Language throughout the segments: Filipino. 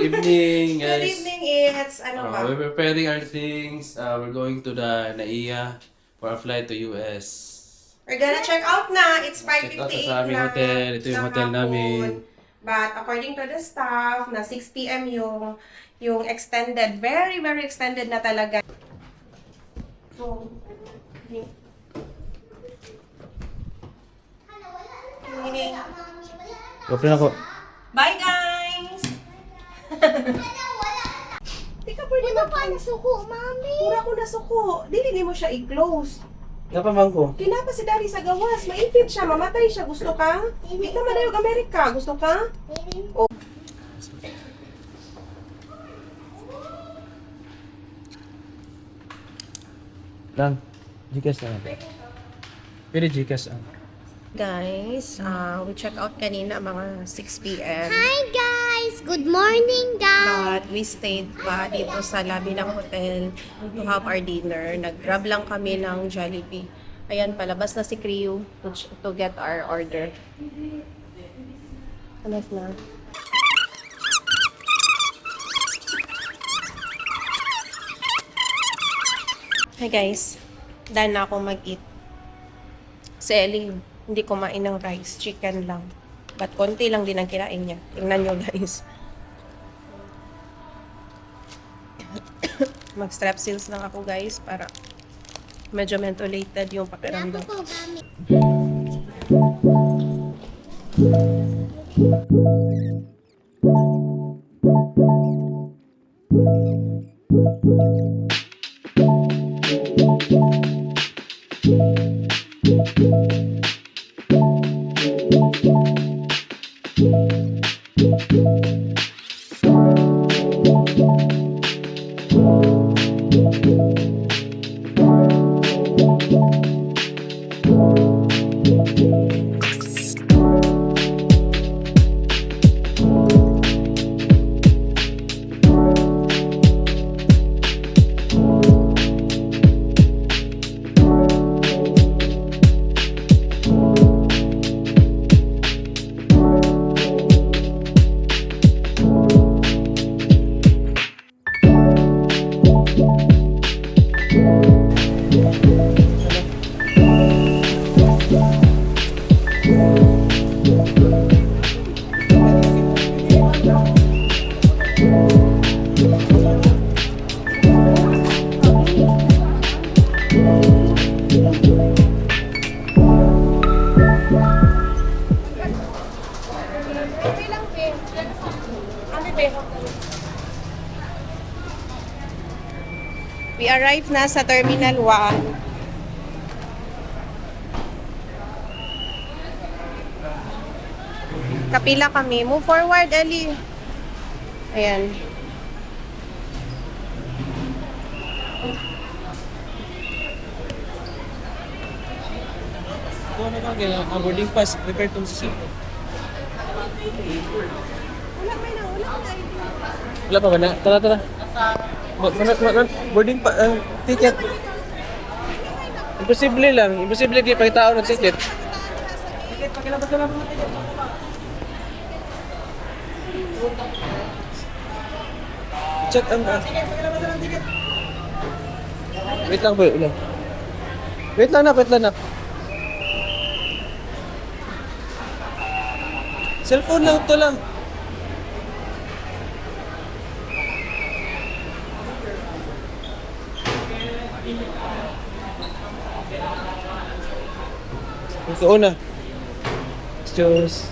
evening, guys. Good evening, it's ano ba? We're preparing our things. We're going to the NAIA for a flight to US. We're gonna check out na. It's Check out 5:58 sa aming hotel. Ito yung hotel namin. But according to the staff, na 6 p.m. yung extended. Very, very extended na talaga. So, Open ako. bye, guys! Teka, pwede Ano pa ang suko, mami? Pura ko na suko. Dili mo siya i-close. Napamang ko. Kinapa si Daddy sa gawas. Maipit siya. Mamatay siya. Gusto ka? Hindi ka manayog Amerika. Gusto ka? Oh. Lang. Gcash na. Pwede Gcash ang. Guys, we check out kanina mga 6 p.m. Hi guys! Good morning guys! But we stayed pa dito sa lobby ng hotel to have our dinner. Nag-grab lang kami ng Jollibee. Ayan, palabas na si Crew to get our order. Alas na. Hi guys, done na ako mag-eat. Si Ellie, hindi kumain ng rice, chicken lang. But konti lang din ang kinain niya. Tingnan nyo guys. Mag-strepsils lang ako guys para medyo mentholated yung pakiramdam. Ako gamit. We arrived na sa Terminal 1. Kapila kami. Move forward, Ellie. Ayan. Boarding pass, prepare to sa cellphone. Wala pa ba na? Tara, tara. Boarding pa, ticket. Imposible lang. Imposible di pakitao ng ticket. Ticket, pakilabas na lang mga ticket. Check ang... pakilabas na lang ticket. Wait lang po, wait lang. Wait lang na, wait lang na. Cellphone lang, ito lang. Ito una. Excuse.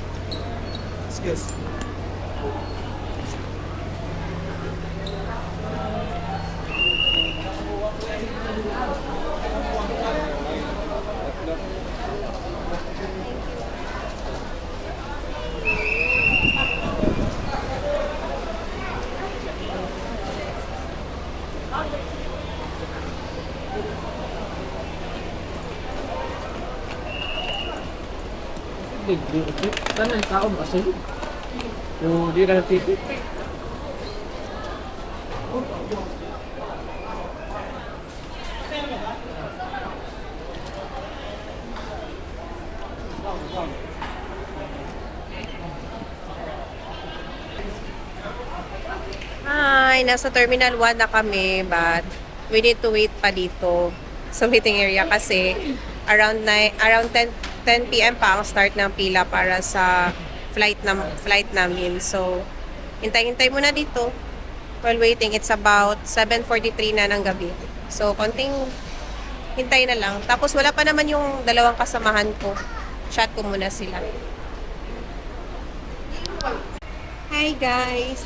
Excuse. Sana ang tao kasi yung di na titit. Hi, nasa Terminal 1 na kami, but we need to wait pa dito sa waiting area kasi around 10 p.m. pa ang start ng pila para sa flight namin. So, hintay-hintay muna dito while waiting. It's about 7:43 na ng gabi. So, konting hintay na lang. Tapos, wala pa naman yung dalawang kasamahan ko. Chat ko muna sila. Hi guys!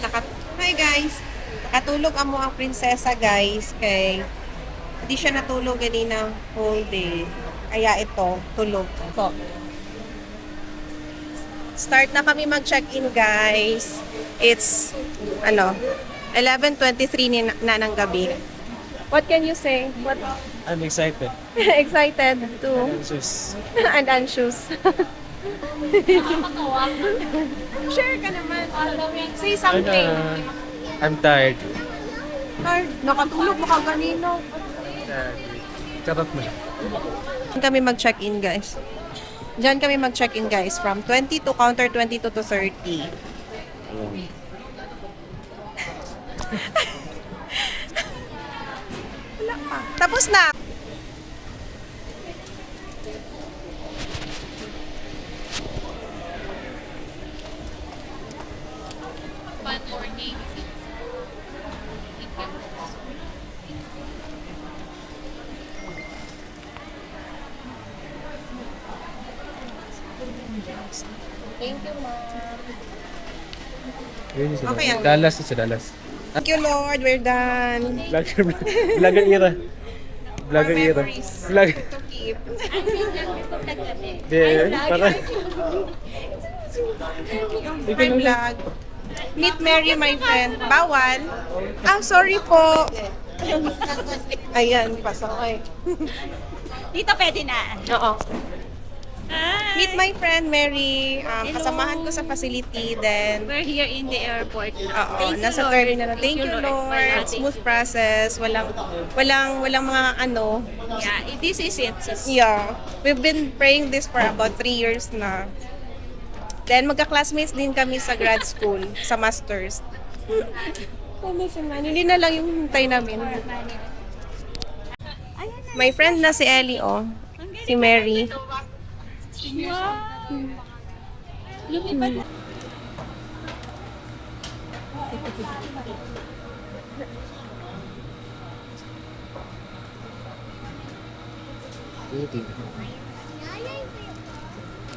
Nakatulog amo ang prinsesa guys kay hindi siya natulog ganina whole day. Kaya ito, tulog po. Start na kami mag-check-in guys. It's 11:23 na ng gabi. What can you say? What? I'm excited. Excited to Just and anxious. Share ka naman. Say something. I'm tired. Hard. Nakatulog mo ka ganino. Charot na. Diyan kami mag-check-in guys. Diyan kami mag-check-in guys from 20 to counter 22 to 30. Wala pa. Tapos na. Thank you, ma'am. Okay, ang- Dallas sa Dallas. Thank you, Lord. We're done. Vlogger era. Vlogger More era. memories Vlog. to keep. Para. My vlog. Meet Mary, my friend. Bawal. Ah, sorry po. Ayan, pasakay. Dito pwede na. Oo. Hi! Meet my friend Mary. Kasamahan ko sa facility. Then, We're here in the airport. oo, Thank you, nasa Lord. terminal. Thank you, Lord. Smooth process. Walang mga ano. Yeah, this is it. Yeah. We've been praying this for about 3 years na. Then, magka-classmates din kami sa grad school, sa masters. Ano si Man? Hindi na lang yung hintay namin. Ayan na. My friend na si Ellie, oh. Si Mary.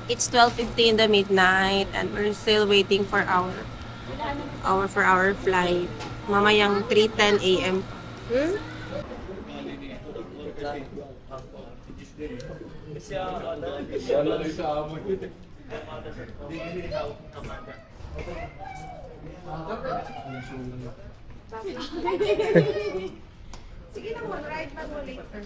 It's 12:50 in the midnight and we're still waiting for our flight. Mamayang 3:10 a.m. Sige na, mag-ride pa mo later.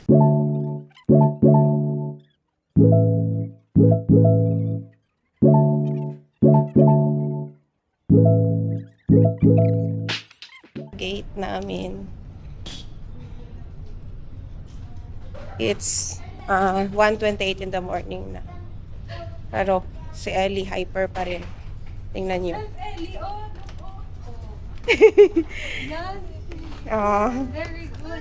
Gate namin. It's 1:28 in the morning na. Pero si Ellie hyper pa rin. Tingnan niyo. Ellie, oh, yan. Ah. Very good.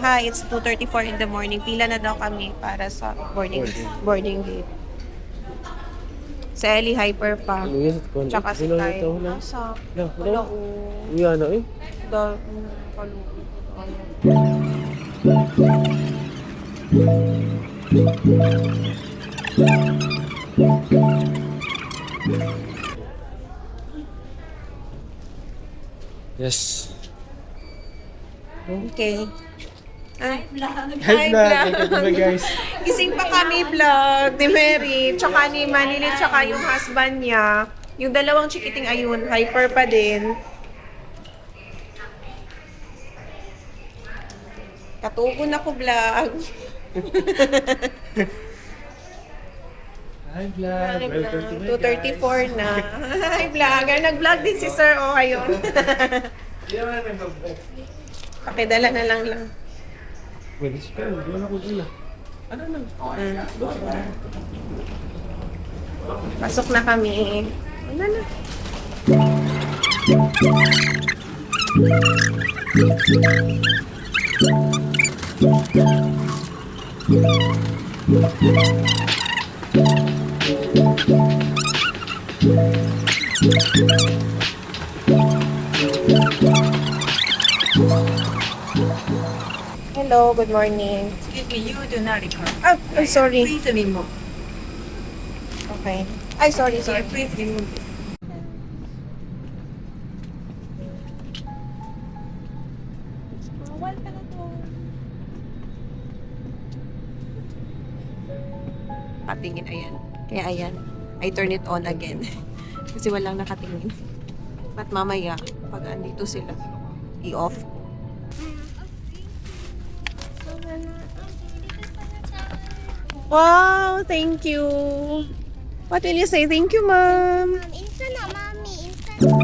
Hi, it's 2:34 in the morning. Pila na daw kami para sa boarding gate. Si Ellie hyper pa. Tsaka si Ty. Nasa? Wala o. Uya na eh. Yes. Okay. Hi, Hi vlog guys. Gising pa kami vlog ni Mary, tsaka ni Manili, tsaka yung husband niya. Yung dalawang chikiting ayun, hyper pa din. Katugon ako vlog. Hi vlog. Welcome to my 2:34 na. Hi vlog. Nag-vlog din si Sir O ayun. Pakidala na lang. Pwede siya. Doon ako dun ah. Ano na? Pasok na kami. Ano na? Hello, good morning. Excuse me, you do not record. Ah, I'm sorry. Please remove. Okay. Ay, sorry. Please remove. Bawal ka na to. Patingin, ayan. Kaya ayan. I turn it on again. Kasi walang nakatingin. At mamaya, pag andito sila, i-off ko. Wow, thank you. What will you say? Thank you, Mom. Insan na, Mami. Insan.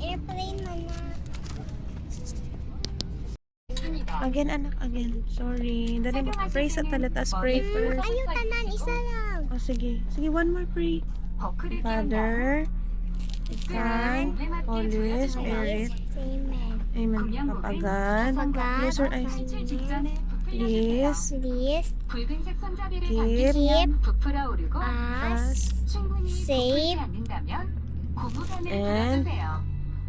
Airplane na na. Again, anak, again. Sorry. Dali, pray sa talata. Pray first. Ayaw tanan, isa lang. Oh, sige. Sige, one more pray. Father, Son, Holy Spirit. Amen. Amen. Papa God. Close your eyes. Please Please 붉은색 손잡이를 keep 당기시면 부풀어 오르고 us 충분히 safe 부풀지 않는다면 고무관을 and 풀어주세요.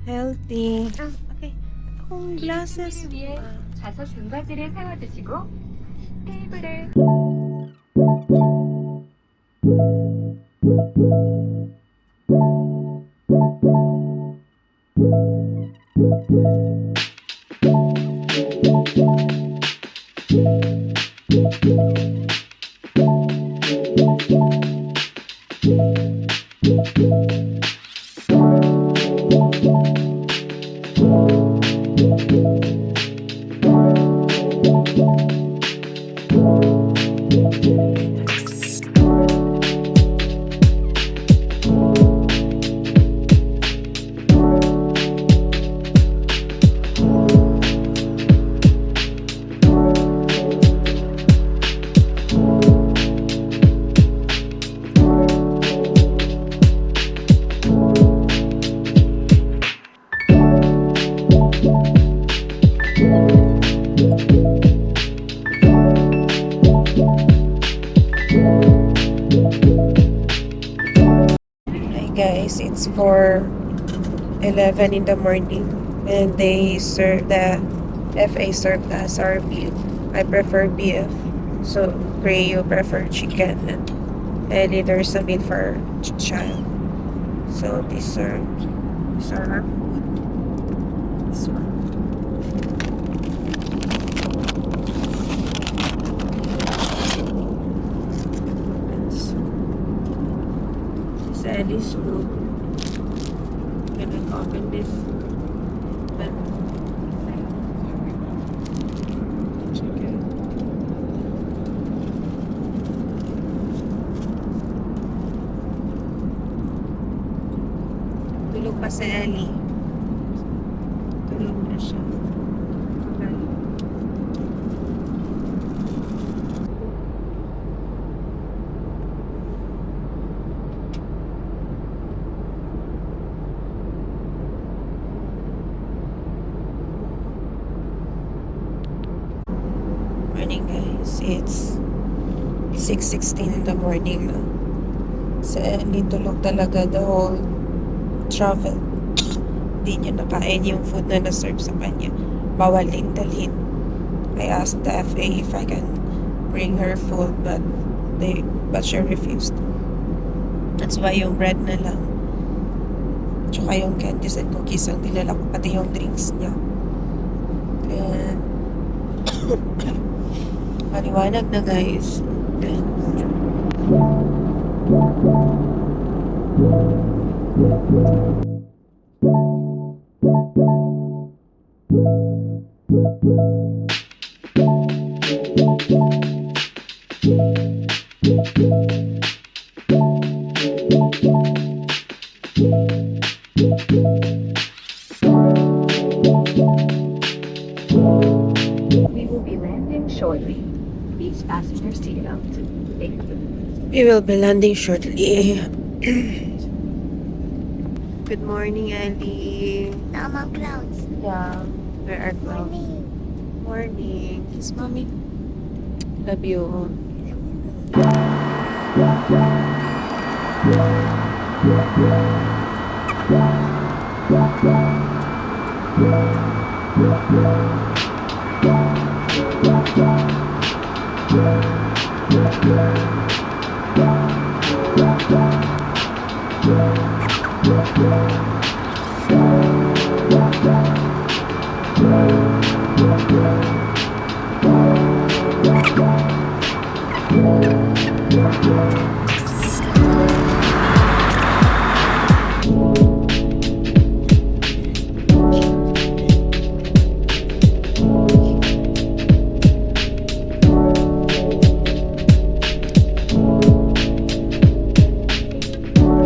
healthy. Okay. Akong glasses. 를 위해 좌석 등받이를 세워주시고 테이블을 Hi guys, it's 4:11 in the morning and they serve the FA served us our meal. I prefer beef, so Gray, you prefer chicken, and Ellie, there's a meal for child. So these are our food. This one. This Ellie's food. Gonna open this. Chicken. Tulog pa si Ellie. Tulog na siya. Okay. Morning guys, it's 6:16 in the morning na. Si Ellie tulog talaga the whole travel. Hindi niya nakain yung food na na-serve sa kanya. Bawal din dalhin. I asked the FA if I can bring her food but she refused. That's why yung bread na lang. Tsaka yung candies and cookies ang dinala ko, pati yung drinks niya. And maliwanag na guys. We will be landing shortly. Please fasten your seatbelt. Thank you. We will be landing shortly. Good morning, Ellie. Mama clouds. Yeah, where are clouds? Morning. Kiss mommy. Love you.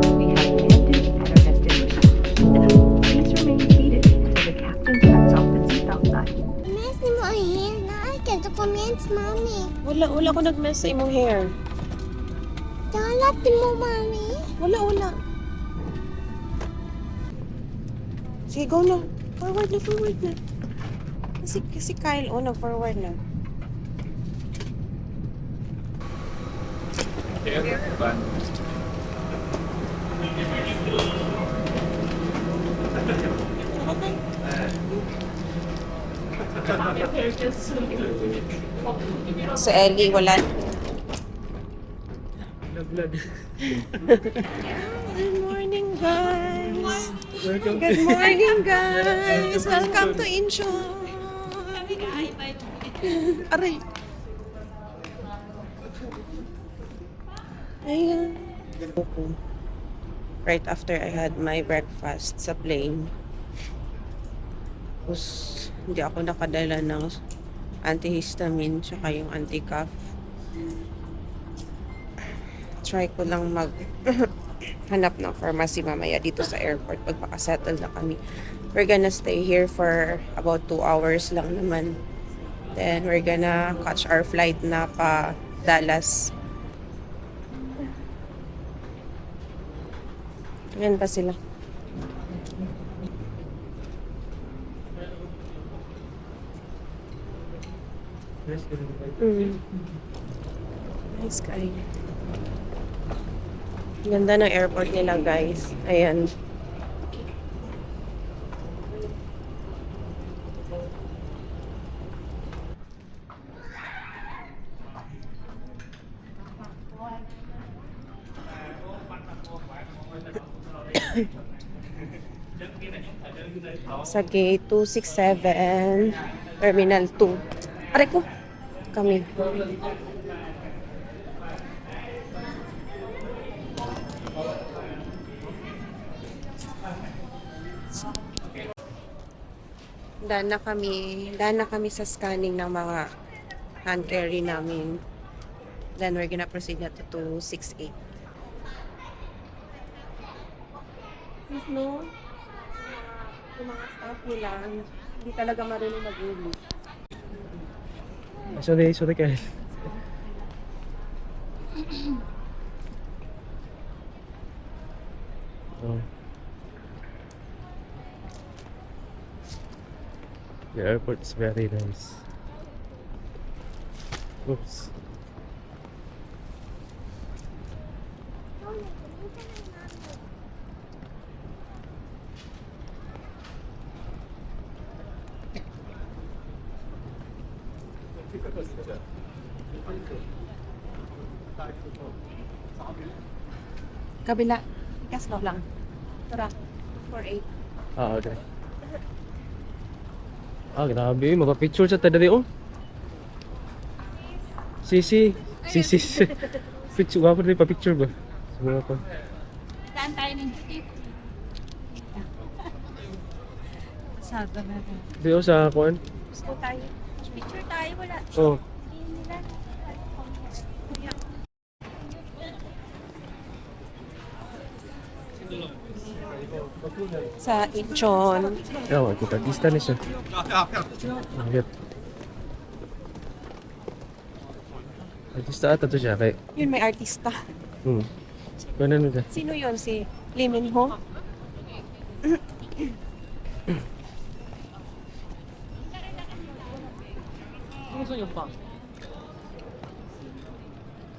We have landed at our destination. Please remain seated until the captain turns off the seatbelt sign. Miss mo ang hair na. I can comments, mommy. Wala ko nag-mess sa imong hair. Dalatin mo, mommy. Wala. Sige, go na. Forward na. Kasi Kyle, nag-forward na. Sa Ellie, wala. Good morning, guys. Good morning, guys! Welcome to Incheon! Aray! Ayan. Right after I had my breakfast sa plane, tapos hindi ako nakadala ng antihistamine tsaka yung anti-cough. Try ko lang hanap ng pharmacy mamaya dito sa airport pag makasettle na kami. We're gonna stay here for about 2 hours lang naman. Then we're gonna catch our flight na pa Dallas. Ayan pa sila. Nice guy. Ganda ng airport nila, guys. Ayan. Sa gate 267, Terminal 2. Aray ko! Kami. Daan na kami sa scanning ng mga hand carry namin. Then we're gonna proceed na to 268. No? Yung mga staff nila, hindi talaga marunong mag-English. Sorry guys. Oh. The airport's very nice. Oops. Kabila. Yes, no lang. Tara. 4-8. Ah, okay. Ah, grabe. Mapapicture sa tadari, oh. Sisi. Picture. Wapa rin pa-picture ba? Siguro ko. Saan tayo ng jeep? Sabi na rin. Di, oh, sa kuan. Gusto tayo. Picture tayo, wala. Oh. Nila. Sa Incheon. Yeah, kita artista na siya. Agad. Artista ata to siya kay. Yun, may artista. Ganun na. Sino yun? Si Lee Min Ho?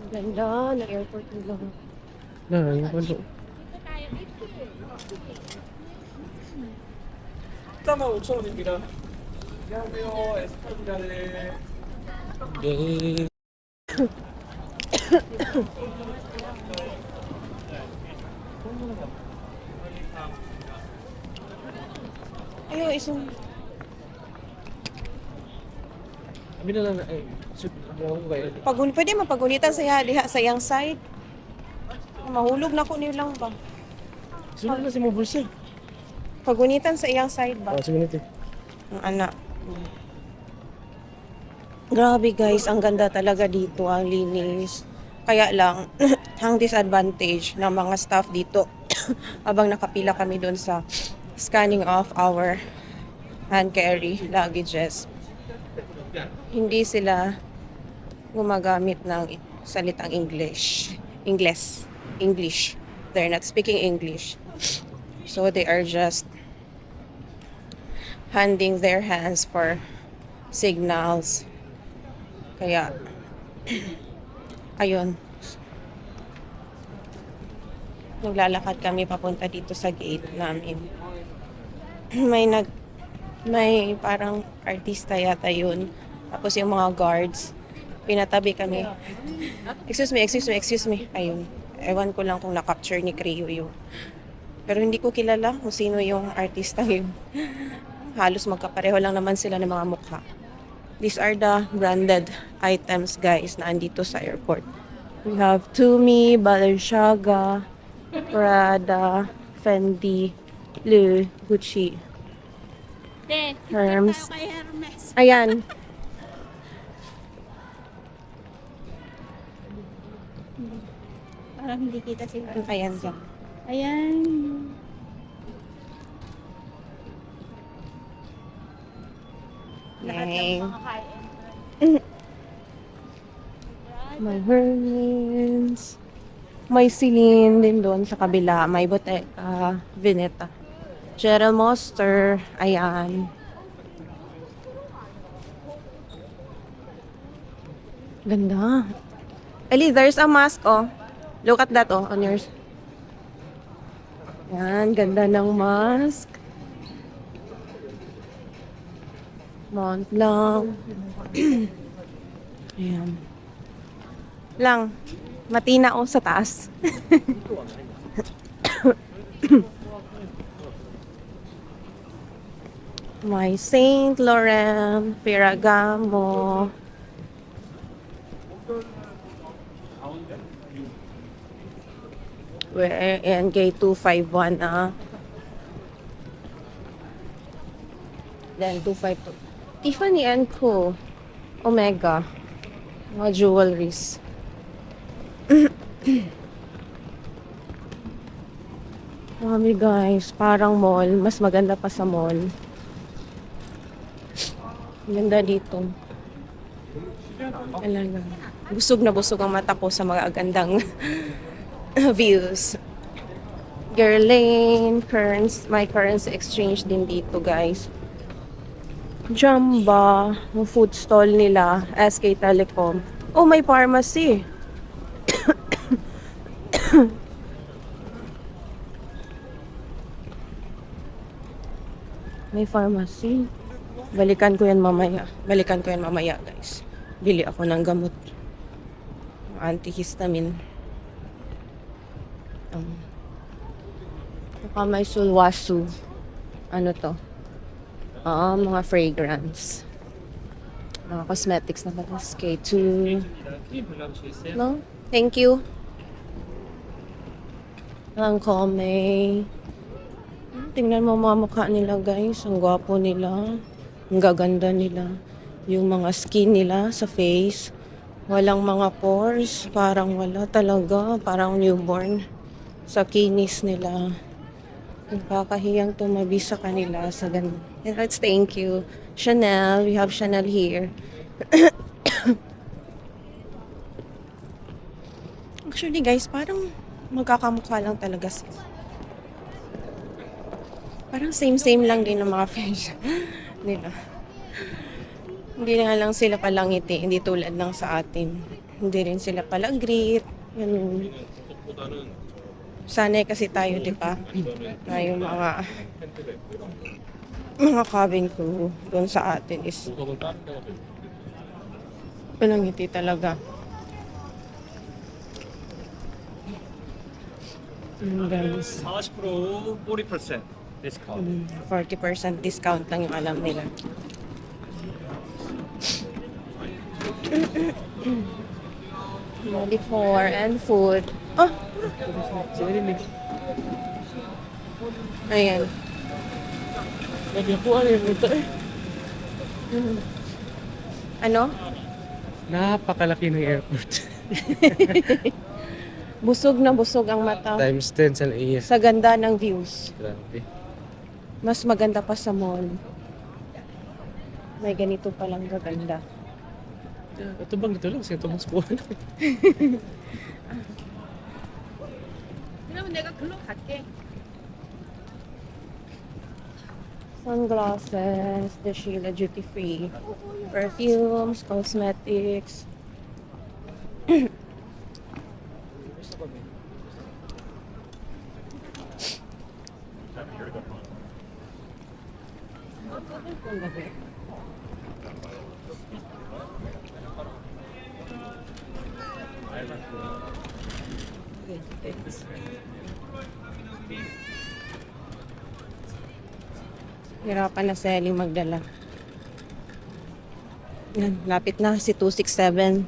Ang ganda ng airport nila. Na, yung kwento. 네. Ayaw, isang... Sabi na lang, ay, Pwede mapagunitan sa diha sa iyang side. Mahulog na ko nilang ba? sunod na si mo bulsa. Pagunitan sa iyang side ba? Ah, sige nito. Ang anak. Grabe guys, ang ganda talaga dito, ang linis. Kaya lang, ang disadvantage ng mga staff dito, habang nakapila kami doon sa scanning of our hand carry luggages, hindi sila gumagamit ng salitang English. They're not speaking English. So they are just handing their hands for signals. Kaya, ayun. Naglalakad kami papunta dito sa gate namin. May parang artista yata yun. Tapos yung mga guards, pinatabi kami. Excuse me. Ayun. Ewan ko lang kung na-capture ni Creo yun. Pero hindi ko kilala kung sino yung artista yun. Halos magkapareho lang naman sila ng mga mukha. These are the branded items, guys, na andito sa airport. We have Tumi, Balenciaga, Prada, Fendi, Louis, Gucci, De, Hermes. tayo kay Hermes. Ayan. Parang hindi kita sila. Ayan dyan. Ayan. Lahat ng Yay. mga kain. May Hermes. May Celine din doon sa kabila. May Bottega Veneta. Gerald Monster. Ayan. Ganda. Ellie, there's a mask, oh. Look at that, oh, on yours. Yan, ganda ng mask. Montblanc. Ayan. Lang. Matina o sa taas. May Saint Laurent, Ferragamo. Ayan, K251 ah. Then 252. Tiffany & Co. Omega. Mga jewelries. Mami guys, parang mall. Mas maganda pa sa mall. Ganda dito. Talaga. Busog na busog ang mata ko sa mga gandang views. Guerlain, my currency exchange din dito, guys. Jamba, yung food stall nila, SK Telecom. Oh, may pharmacy. May pharmacy. Balikan ko yan mamaya. Guys. Bili ako ng gamot. Antihistamine. Saka may sulwasu. Ano to? Mga fragrance. Mga cosmetics na pala. K2. No? Thank you. Lancome. Tingnan mo mga mukha nila, guys. Ang gwapo nila. Ang gaganda nila. Yung mga skin nila sa face. Walang mga pores. Parang wala talaga. Parang newborn. Sa kinis nila. Nakakahiyang tumabi sa kanila sa ganun. Let's thank you. Chanel. We have Chanel here. Actually, guys, parang magkakamukha lang talaga sila. Parang same-same lang din ng mga face nila. Hindi na lang sila palangiti. Hindi tulad ng sa atin. Hindi rin sila palagrit. Ganun. Sanay kasi tayo, di ba? Na yung mga cabin crew doon sa atin is palangiti talaga. Guys. 40% 40% discount. 40% discount lang yung alam nila. Decor and food. Oh! Ayan. Ano? Napakalaki ng airport. Busog na busog ang mata. Times 10 sa IS. Sa ganda ng views. Grabe. Mas maganda pa sa mall. May ganito palang gaganda. Ito bang ito lang? Ito mas buwan. Sunglasses, the Sheila duty free. Perfumes, cosmetics. Hirapan na si Ellie magdala. Yan, lapit na si 267.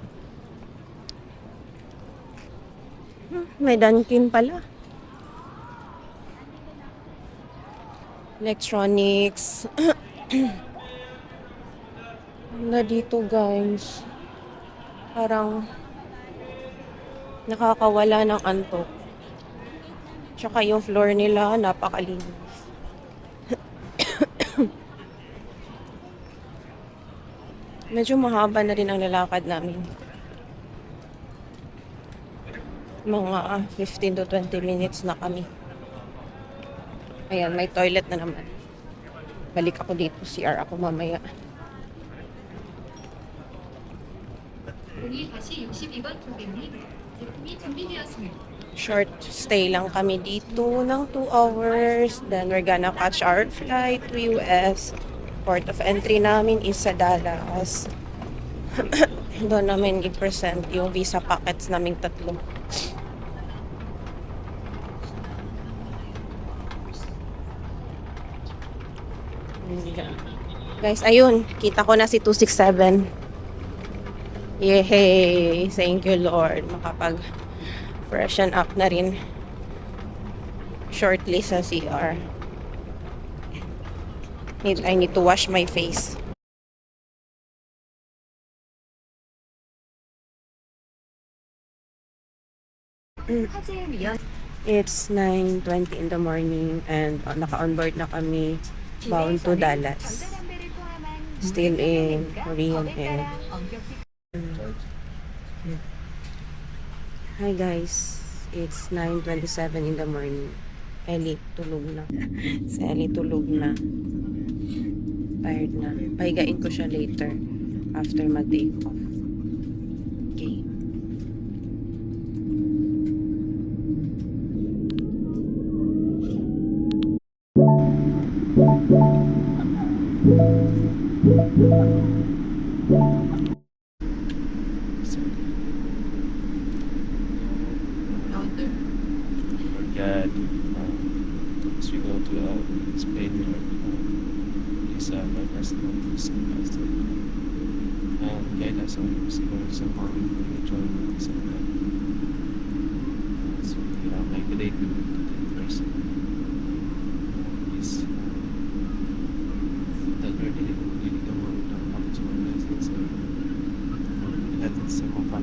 May Dunkin pala. Electronics. Na dito guys. Parang nakakawala ng antok. Tsaka yung floor nila napakalinis. Medyo mahaba na rin ang lalakad namin. Mga 15 to 20 minutes na kami. Ayan, may toilet na naman. Balik ako dito, CR ako mamaya. Short stay lang kami dito ng 2 hours. Then we're gonna catch our flight to US. Port of entry namin is sa Dallas. Doon namin i-present yung visa packets naming 3. Guys, ayun. Kita ko na si 267. Yay! Thank you, Lord. Makapag-freshen up na rin shortly sa CR. I need to wash my face. It's 9:20 in the morning and naka-onboard na kami bound to Dallas. Still in Korean Air. Hi guys, it's 9:27 in the morning. Ellie tulog na. Si Ellie tulog na. Tired na. Pahigain ko siya later after mag-take off. Okay. Forget. As we go to Spain, please my best semester. And guide us on somehow join us. So we have like a date to the person. Please that we're really go on to how to join us. So we had some more fun.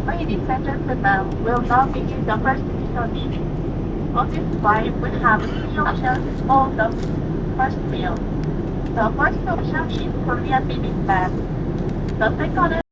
Ladies and gentlemen, we'll now begin the first initial meeting. On this flight, we have 3 options for the first meal. The first option is Korean bibimbap. The second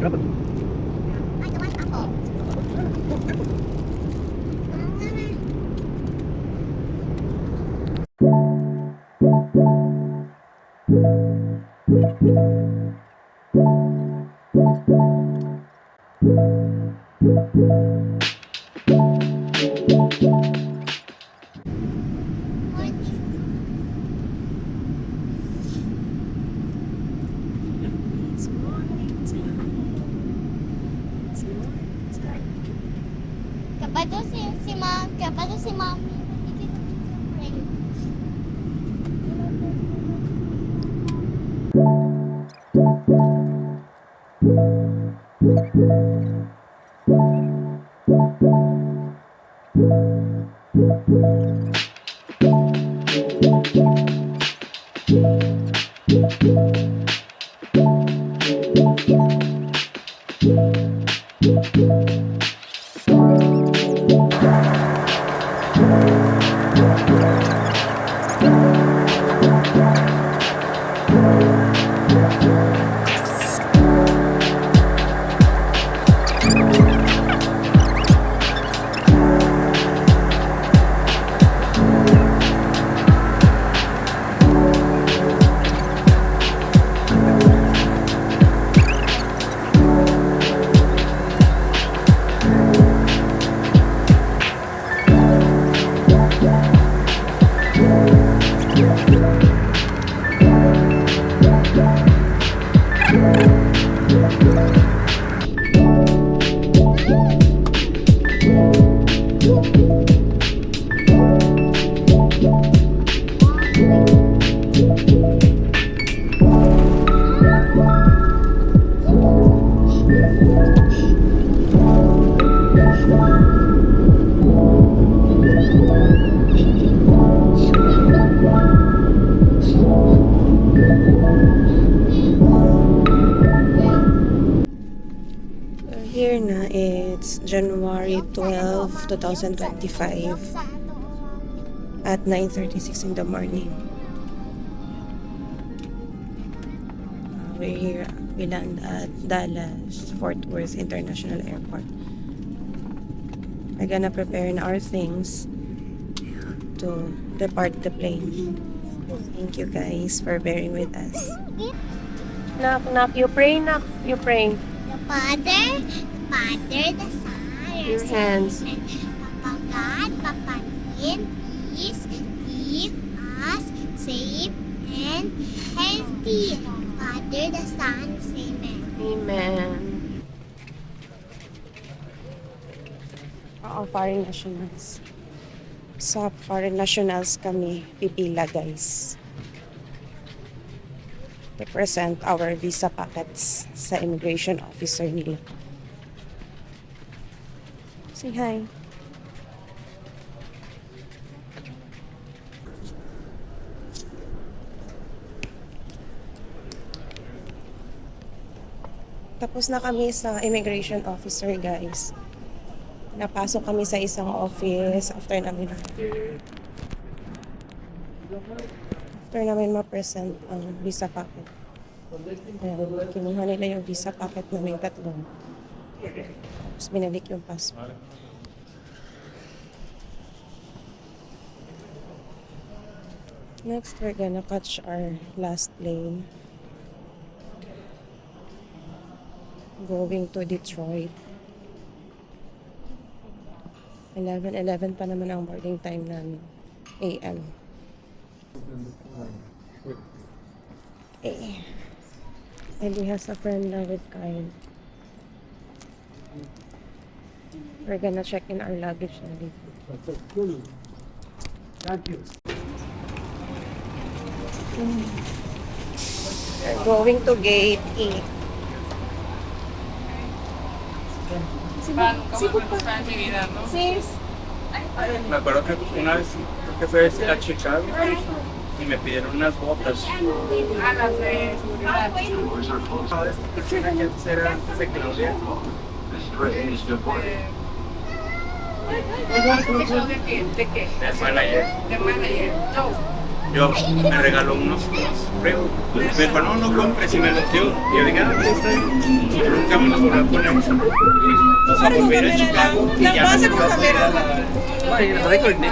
I want apple. Kapag si Mommy. Here na, it's January 12, 2025 at 9:36 in the morning. We're here, we land at Dallas Fort Worth International Airport. We're gonna prepare our things to depart the plane. Thank you guys for bearing with us. Knock, you pray, you pray. The Father, the Son, Your hands. Papa God, Papa Lin, please keep us safe and healthy. Father, the Son, Amen. Amen. Oo, foreign nationals. Sa foreign nationals kami pipila, guys. To present our visa packets sa immigration officer nila. Say hi. Tapos na kami sa immigration officer, guys. Napasok kami sa isang office after namin ma-present ang visa packet. Ayan, kinuha nila yung visa packet naming tatlo. Tapos binalik yung passport. Next, we're gonna catch our last plane. Going to Detroit. 11 pa naman ang boarding time namin. AM. And we have a friend na with Kyle. We're gonna check in our luggage na dito. Thank you. We're going to gate 8. Sis, Me acuerdo que una vez que fui a Chicago y me pidieron unas botas. Esta que era antes de que lo vieran. ¿De qué? De manager. De manager. No. yo me regaló unos fríos. Me dijo, no compres y me los dio. Y yo dije, pues está bien. Pero nunca me los volví a poner. O sea, volví a ir a Chicago y ya me volví a hacer a la... Ay, record din.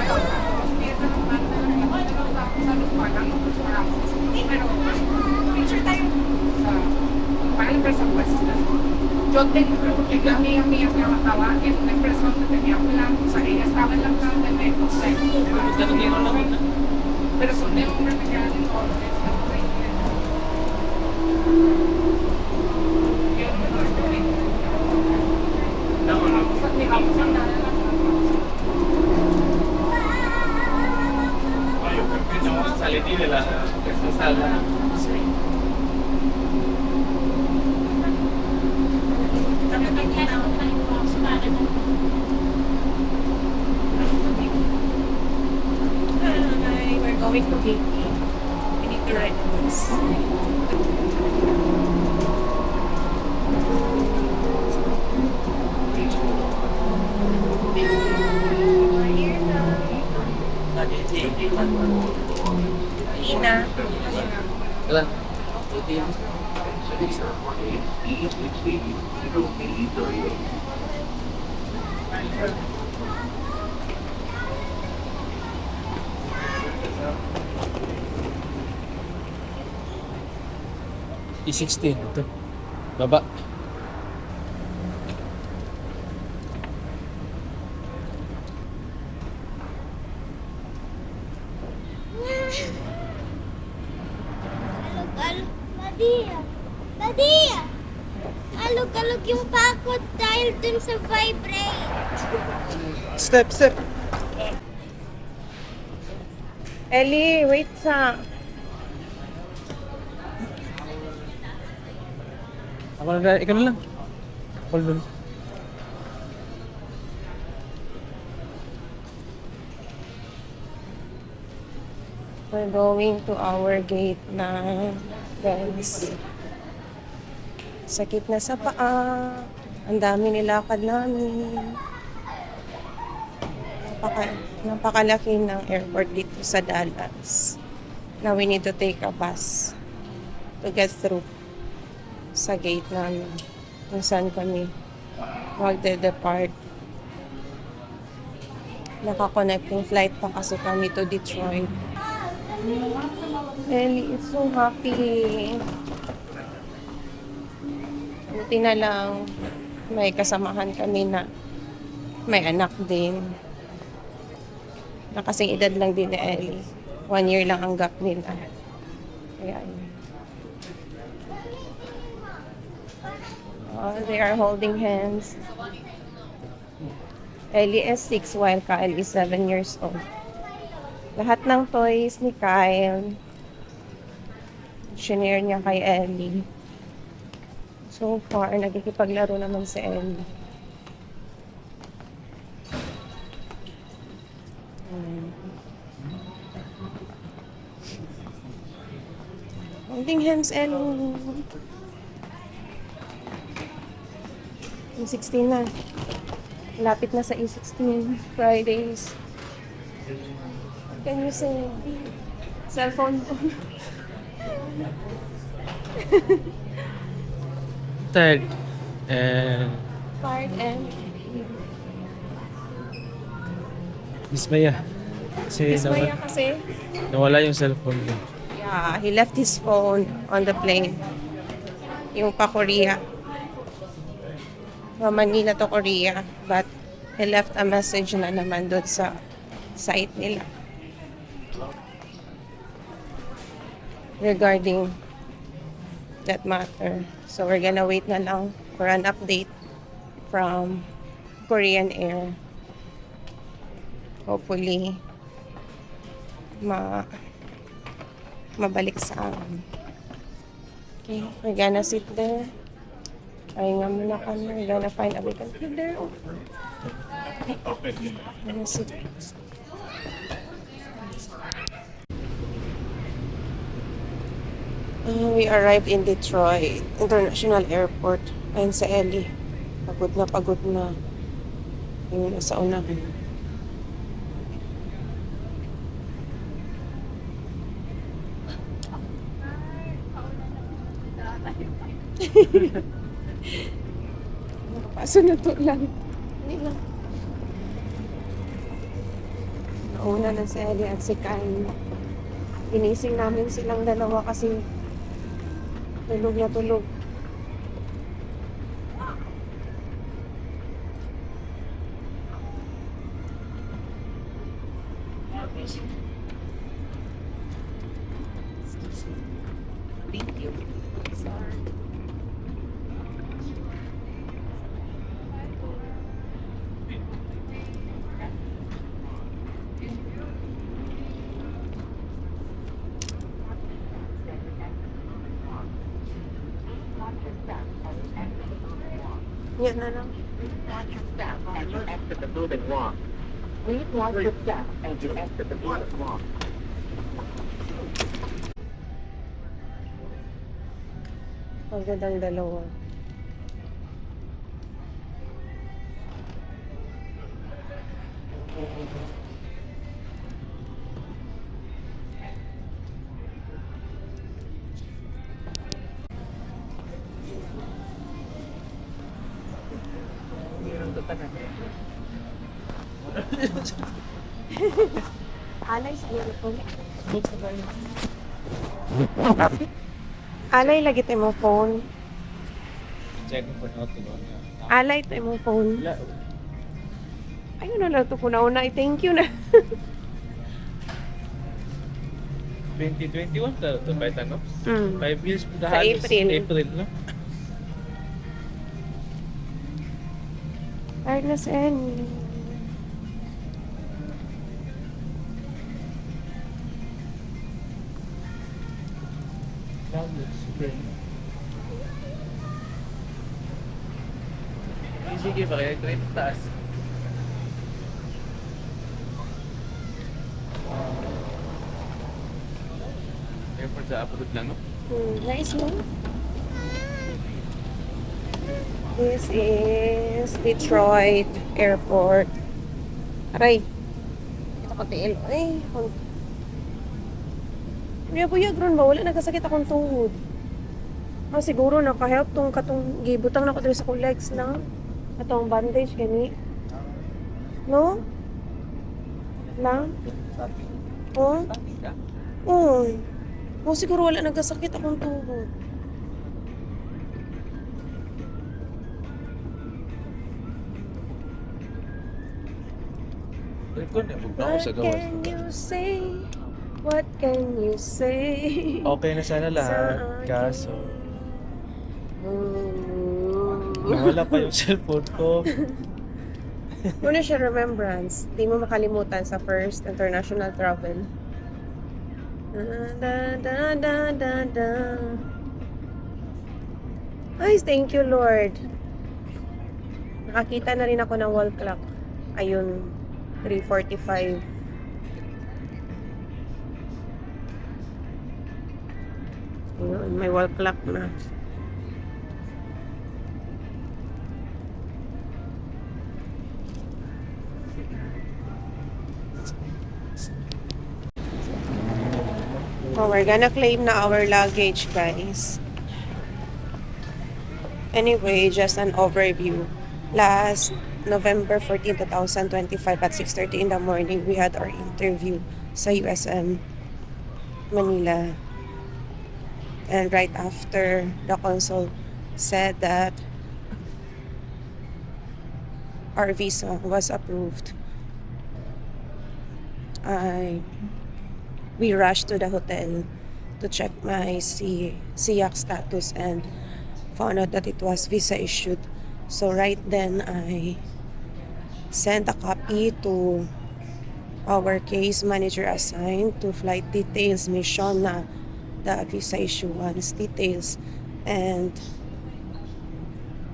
Yo tengo una amiga mía que trabajaba en una empresa donde tenía plan, o sea, ella estaba en la plan de médico, o sea, pero son de hombres que quedan en orden. No. Digamos, andar en la Yo creo que no vamos a salir ni de la esa sala. Hi, we're going to Haiti. We need to rent this. Ina. Wala. E16 ito. Baba. Alog-alog. Badia. Badia. Alog-alog yung pakot dahil dun sa vibrate. Step. Ellie, wait sa... Ako na, ikaw na lang. Hold on. We're going to our gate na, guys. Sakit na sa paa. Ang dami nilakad namin. Napakalaki ng airport dito sa Dallas. Now we need to take a bus to get through sa gate namin kung saan kami magde-depart. Naka-connecting flight pa kasi kami to Detroit. Ellie is so happy. Buti na lang may kasamahan kami na may anak din. Na kasing edad lang din ni Ellie. 1 year lang ang gap nila. Kaya yun. Oh, they are holding hands. Ellie is 6 while Kyle is 7 years old. Lahat ng toys ni Kyle, shinare niya kay Ellie. So far, nagkikipaglaro naman si Ellie. Holding hands, Ellie. Yung 16 na. Lapit na sa E16. Fridays. Can you say cellphone? Tired. And Tired and dismaya. Kasi dismaya kasi. nawala yung cellphone ko. Yeah, he left his phone on the plane. Yung pa Korea. From Manila to Korea. But he left a message na naman doon sa site nila. Regarding that matter. So we're gonna wait na lang for an update from Korean Air. Hopefully, mabalik sa amin. Okay, we're gonna sit there. Ay nga muna kami. We're gonna find a vacant seat there. We're gonna sit. We arrived in Detroit International Airport. Ayun sa Ellie. Pagod na. Yung nasa una. Pasunod lang. Hindi lang. Nauna na si Ellie at si Kai. Ginising namin silang dalawa kasi tulog na tulog. Yan na lang. Exit the moving walk. Please watch your step as you exit the moving walk. Magandang dalawa. Alay sa iyo po. Alay lagi tayo mo phone. Check mo na ito. Alay tayo mo phone. Ayun na lang ito po na una. Thank you na. 2021 ta ito ba ito, no? 5 Mm. years po Sa April. April, no? Tiredness and... Sige ba kaya ito taas? Airport sa abroad lang, no? Nice mo. This is Detroit Airport. Aray. Ito ko tiil. Ay, buyag ron ba? Wala nagkasakit akong tuhod. Siguro nakahelp tong katong gibutang na ko dito sa kong legs lang. Atong bandage gani. No? Lang? Oh? Oh. Siguro wala nagkasakit akong tuhod. Record na, huwag na ako sa What gawas. can you say? What can you say? Okay na sana lahat, Sa kaso Mm. nawala pa yung cellphone ko. Muna siya remembrance. Di mo makalimutan sa first international travel. Da, da, da, da, da. Ay, thank you, Lord. Nakakita na rin ako ng wall clock. Ayun, 3:45. Ayun, may wall clock na. Oh, we're gonna claim na our luggage, guys. Anyway, just an overview. Last November 14, 2025 at 6:30 in the morning, we had our interview sa USM Manila. And right after, the consul said that our visa was approved. We rushed to the hotel to check my SIAC status and found out that it was visa issued. So right then, I sent a copy to our case manager assigned to flight details, mission na the visa issuance details. And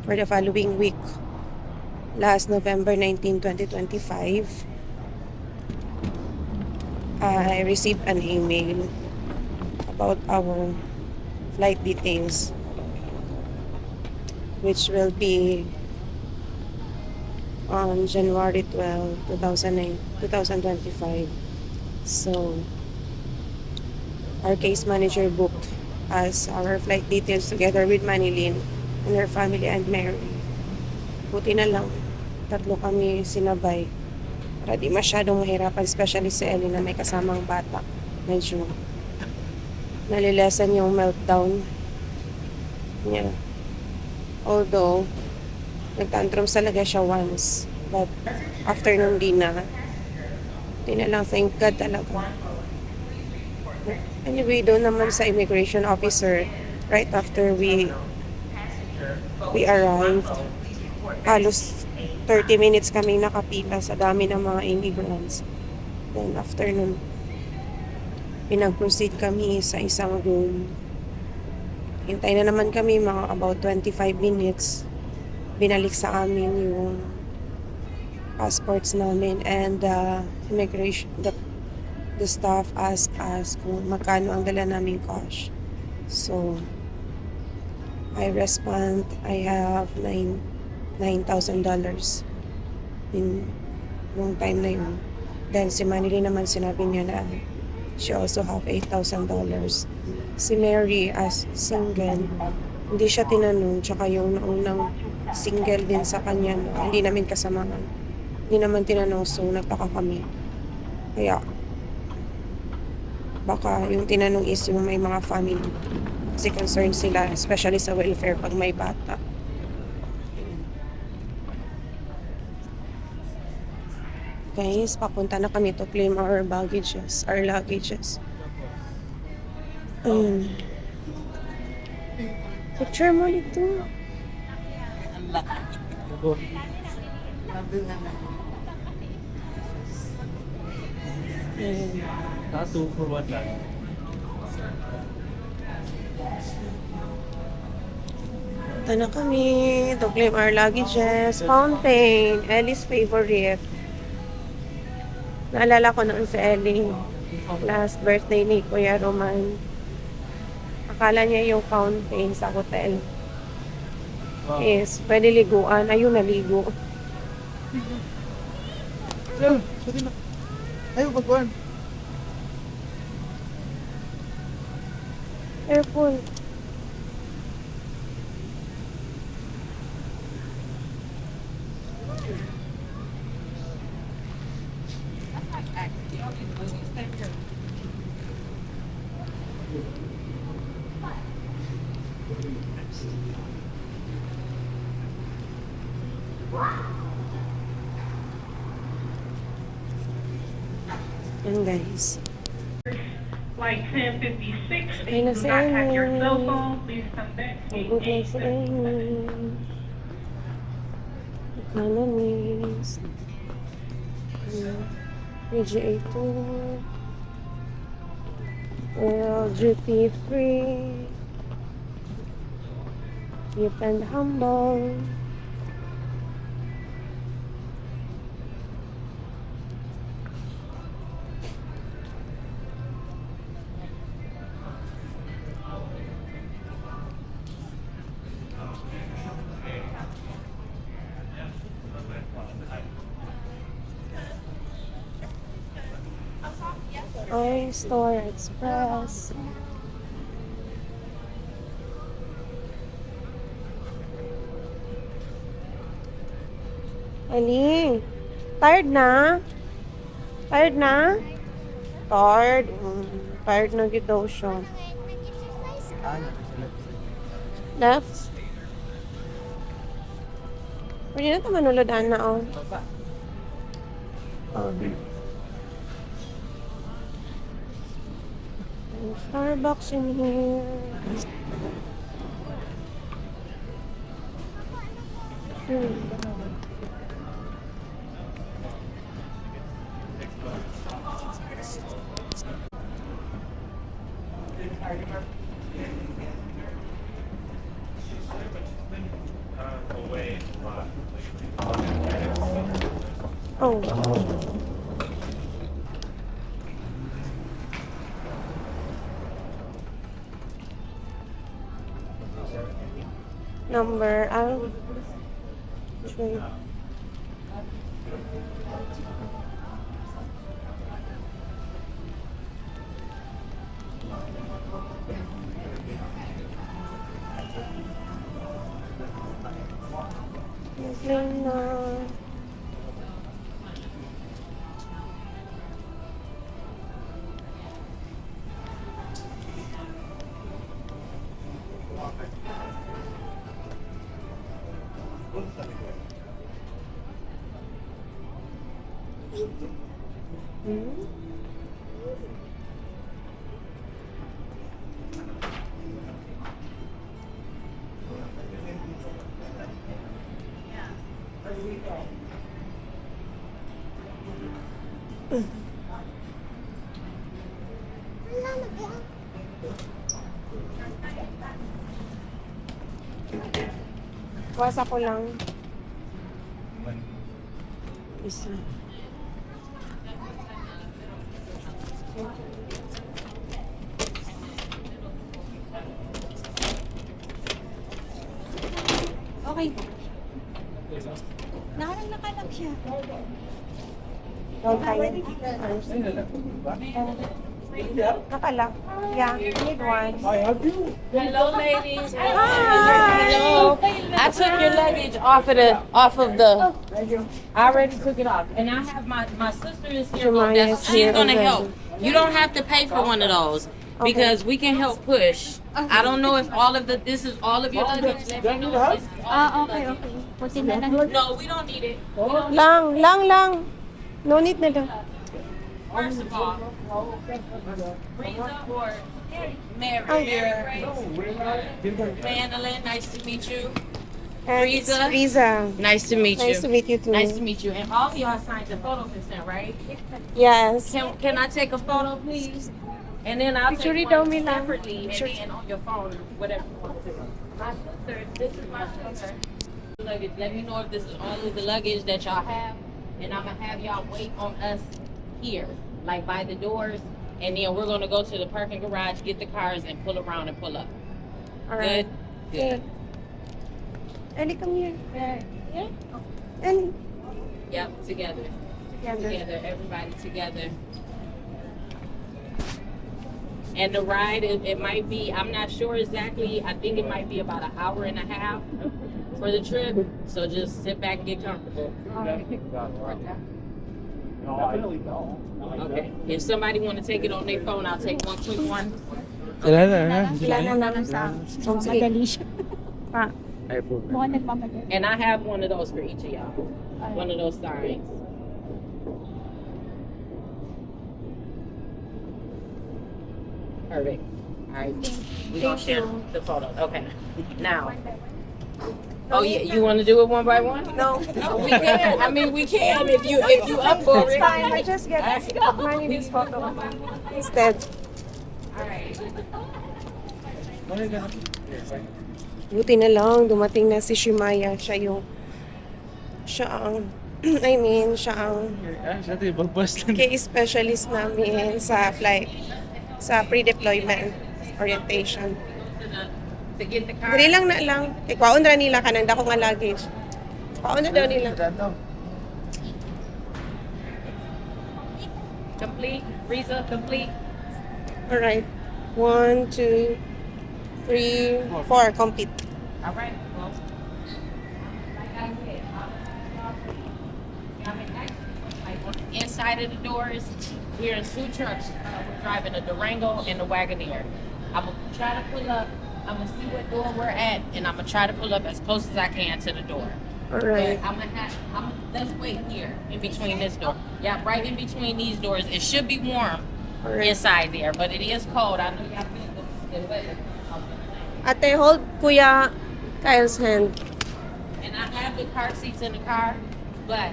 for the following week, last November 19, 2025, I received an email about our flight details, which will be on January 12, 2025. So, our case manager booked us our flight details together with Manilyn and her family and Mary. Buti na lang, tatlo kami sinabay para di masyadong mahirapan, especially si Ellie na may kasamang bata. Medyo nalilesan yung meltdown niya. Although, nagtantrums talaga siya once. But, after nung di na lang, thank God talaga. Anyway, doon naman sa immigration officer, right after we arrived, halos 30 minutes kami nakapila sa dami ng mga immigrants. Then, after nun, pinag-proceed kami sa isang room. Hintay na naman kami mga about 25 minutes. Binalik sa amin yung passports namin and immigration, the staff asked us kung magkano ang dala naming cash. So, I respond, I have $9,000 in nung time na yun. Then si Manilyn naman sinabi niya na she also have $8,000. Si Mary as single, hindi siya tinanong, tsaka yung naunang single din sa kanya, no, hindi namin kasamahan. Hindi naman tinanong, so nagtaka kami. Kaya, baka yung tinanong is yung may mga family. Kasi concerned sila, especially sa welfare pag may bata. Guys, papunta na kami to claim our luggages. Ayun. Picture mo dito. Ayun. Tattoo for what lang? Punta na kami to claim our luggages. Fountain, Ellie's favorite. Naalala ko noon si Ellie. Last birthday ni Kuya Roman. Akala niya yung fountain sa hotel is pwede liguan. Ayun, naligo. Ayaw, magkuhan. Careful. Yan guys. Flight 1056, Ayun na if si you do not have your Amy. cell phone, please come back. Good na si Amy. Economist. PGA Tour. Duty Free. Cute and Humble. Store Express. Ellie, tired na? Tired na? Tired? Tired na gid daw siya. Left? Pwede na ito manulodaan na, oh. Starbucks in here. Oh. Number, three. Airplane na. Wasa ko lang. Isa. Okay. Nakalang siya. Don't try it. Nakalak. Yeah, need one. Hello, ladies. Hello. I took your luggage off of the. I already took it off, and I have my sister is here. She's gonna help. You don't have to pay for one of those because we can help push. I don't know if this is all of your luggage. Let me know if this is all of your Okay. luggage. Putin na lang. No, we don't need it. Lang. No need na lang. First of all, Rita or Mary. Mandolin, nice to meet you. And it's Riza. Riza. Nice to meet you. Nice to meet you too. Nice to meet you. And all of y'all signed the photo consent, right? Yes. Can I take a photo, please? And then I'll Picture take daw one nila. separately, and Picture. then on your phone, whatever you want to do. My sister, this is my sister. Luggage. Let me know if this is all of the luggage that y'all have, and I'm gonna have y'all wait on us here, like by the doors, and then we're gonna go to the parking garage, get the cars, and pull around and pull up. All right. Good. Ellie, come here. Yeah. Ellie. Yep. Together. Together. Everybody together. And the ride, it might be, I'm not sure exactly, I think it might be about an hour and a half for the trip. So just sit back and get comfortable. Okay. If somebody want to take it on their phone, I'll take one quick one. Ilan na lang sa... Madali siya. Pa. Mukhang nagmamadali. And I have one of those for each of y'all. One of those signs. Perfect. All right. We're going to share the photos. Okay. Now. Oh, yeah. You want to do it one by one? No. No, we can. I mean, we can if you up for It's it. fine. I just get money this photo instead. All right. Buti na lang, dumating na si Shimaya. Siya ang case specialist namin sa flight, sa pre-deployment orientation. To get the car. Dali lang na lang. Kwaon ra nila kanang dako nga luggage. Kwaon na daw nila. Complete. Riza, complete. Alright. 1, 2, 3, 4. Complete. All right. Well, like I said, inside of the doors, we're in two trucks. We're driving a Durango and a Wagoneer. I'm gonna try to pull up. I'm gonna see what door we're at, and I'm gonna try to pull up as close as I can to the door. Alright. But let's wait here in between this door. Yeah, right in between these doors. It should be warm inside there, but it is cold. I know y'all been the weather. Ate, hold Kuya Kyle's hand. And I have the car seats in the car, but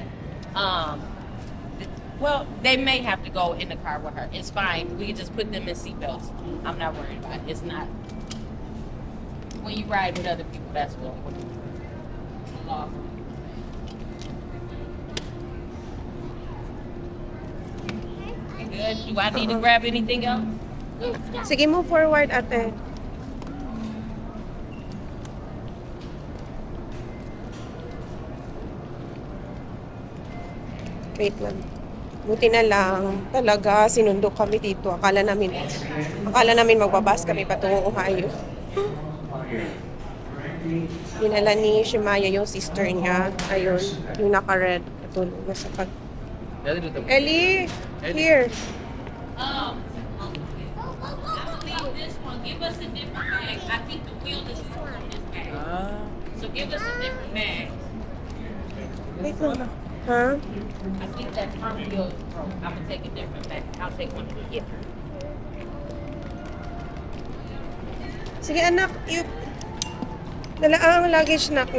well, they may have to go in the car with her. It's fine. We can just put them in seatbelts. I'm not worried about it. It's not. When you ride with other people, that's what law. Good. Do I need to grab anything else? Sige, move forward, ate. Wait lang. Buti na lang. Talaga, sinundo kami dito. Akala namin magbabas kami patungong Ohio. Dinala ni Shimaya yung sister niya. Ayun, yung naka-red. Ito, nasa pag... Ellie! Here! This one, give us a different bag. I think the wheel is shorter on this bag. So give us a different bag. Wait lang. Ha? I think that front wheel is broke. I'm gonna take a different bag. I'll take one. Yeah. Sige anak, dala ang luggage nak.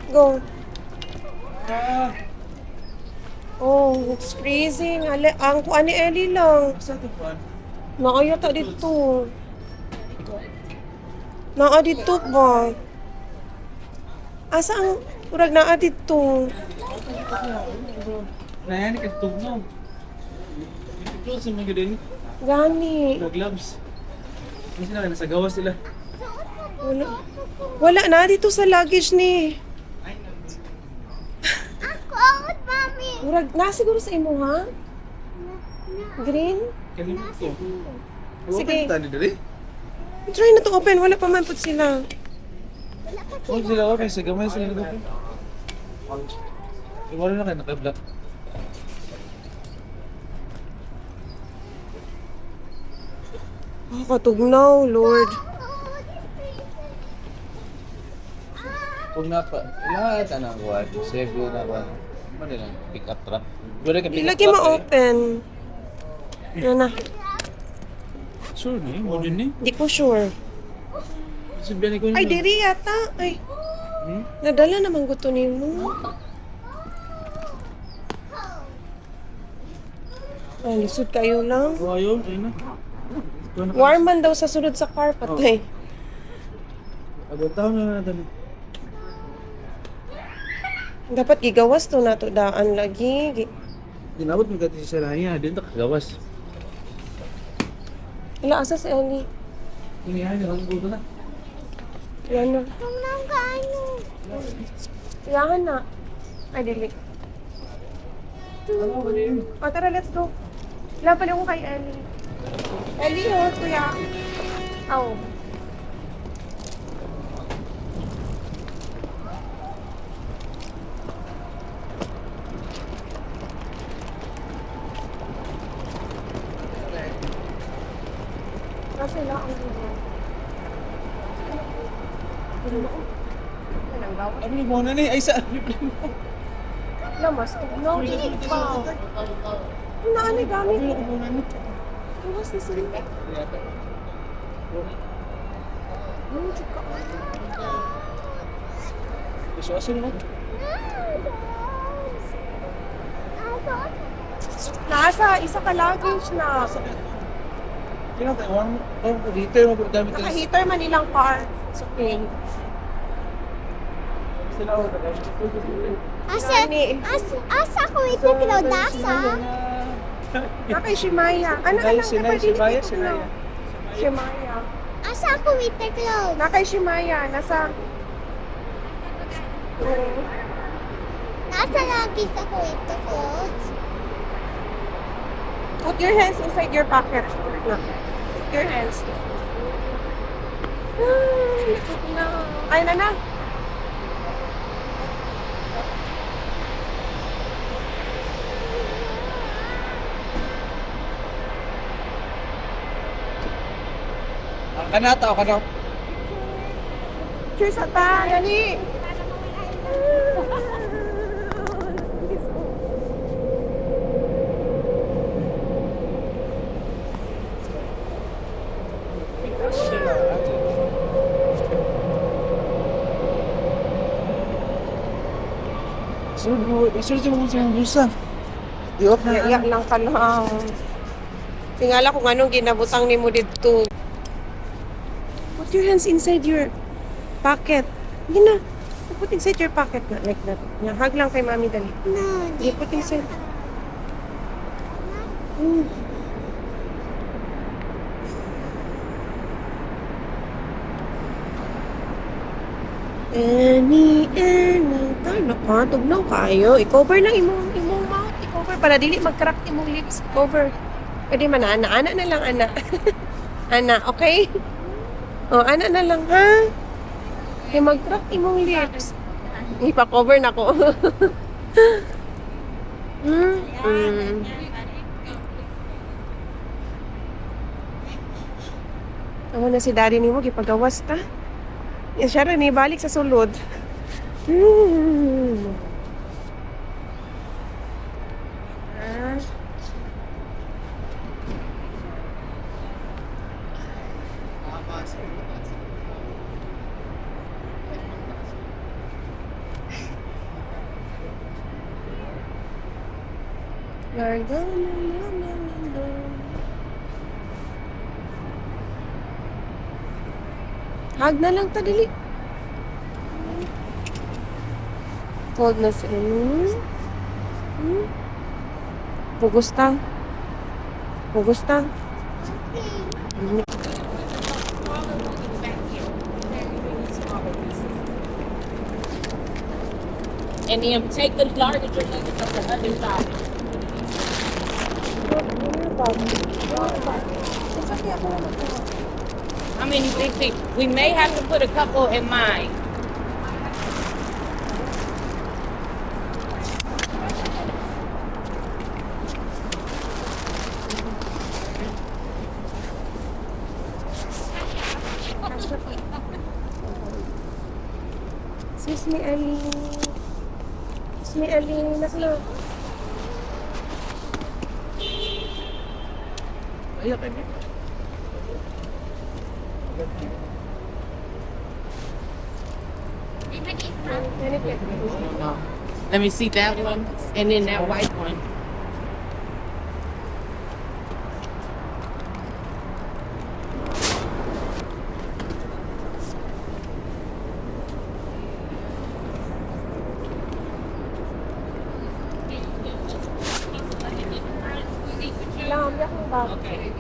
Go. Oh, it's freezing. Ang kuan ni Ellie lang. Naayata dito. Naa dito ba? Asa ang urag naa dito? Nayan ka tugnaw. Close mo gid Gani. gloves. Hindi sila nasa gawas sila. Wala na dito sa luggage ni. Ako, mami. Murag na siguro sa imo ha? Green? Kalimut ko. Sige. Tani dali. Try na to open. Wala pa man po sila. Huwag sila open sa gamay sila nag-open. Iwala na kayo naka-block. Katugnaw, Lord. Kung napa, lahat na ang kuwan. Sego na ba? Ano lang, pick up truck. Wala ka pick up Ilagay truck ma-open. Yan na. Sure na mo din ni. Di ko sure. Sabihan ko Ay, diri yata. Ay. Hmm? Nadala naman gusto ni mo. Ay, lisod kayo lang. Oh, ayun, ayun na. Warm man daw sa sunod sa car, patay. Agotaw na natin. Dapat gigawas to na to daan lagi. Dinabot mo kati sa Saraya, din ta kagawas. Ila asa si Ellie? Ini ay na buto na. Yan na. Kung nang kaano. Yan na. Ay, dili. O, tara, let's go. Laban ako kay Ellie. Ellie, oh, kuya. Oh. Kasi lang ang ganyan. Ano ni mo na ni? Ay sa Lamas, no, hindi pa. Ano gamit? Lamas na sila. Isuasin mo. Nasa, isa ka luggage na. Kaya tayo, ang heater mo gamit ka. Naka-heater man ilang car. It's okay. Sila ako na Asa ko ito kinodasa. Nakay Shimaya. Ano Ay, lang? Sinay, Shimaya, Sinaya. Shimaya. Asa ko winter clothes. Nakay Shimaya. Nasa... Nasa lagi ka ko winter clothes. Put your hands inside your pocket. No. Put your hands. Ay, na. Ang kanata o kanata. Cheers ata. Dali. Isulti mo sa mga bulsa. Di off na. Iyak lang ka lang. Tingala kung anong ginabutang ni mo dito. Put your hands inside your pocket. Hindi na. Put inside your pocket na. Like that. Hug lang kay mami dali. No, Hindi, put inside. Any. Tayo na ka. Tugnaw kayo. I-cover lang imong mouth. I-cover para dili mag-crack imong lips. Cover. Pwede man na, ana. Ana na lang, ana. Ana, okay? O, ana na lang, ha? Okay, mag-crack imong lips. Ipa-cover na ko. Ako na si daddy ni mo, gipagawas ta. Yan siya rin, balik sa sulod. Hag na lang ta, dili. Hold na siya. Pugusta. Pugusta. And then take the larger luggage from the other side. How many think we may have to put a couple in mine? Excuse me, Ali. Excuse me, Ali. Nasaan? Ayan ka niya. No. Let me see that one and then that white one. Okay.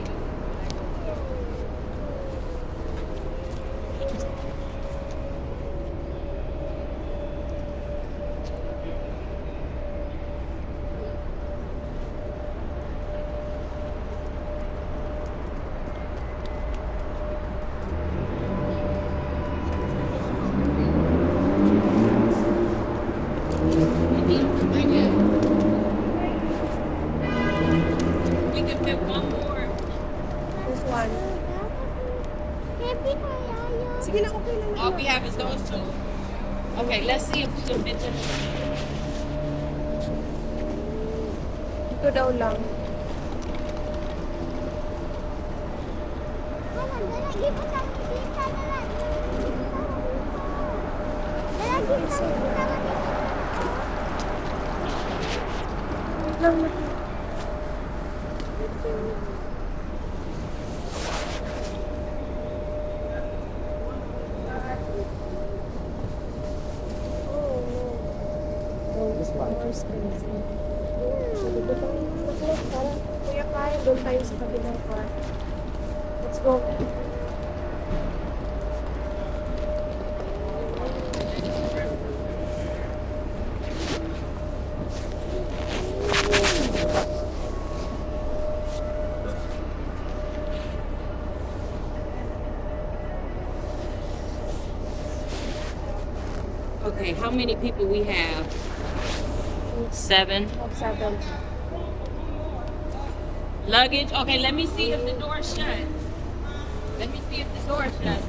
We can fit one more. This one. Sige lang, okay lang. All we have is those two. Okay, let's see if we can fit them. Ito daw lang. Wait lang. Kuya, kaya doon tayo sa kabilang part. Let's go. Okay, how many people we have? 7. 7. Luggage. Okay, let me see if the door's shut. Let me see if the door's shut.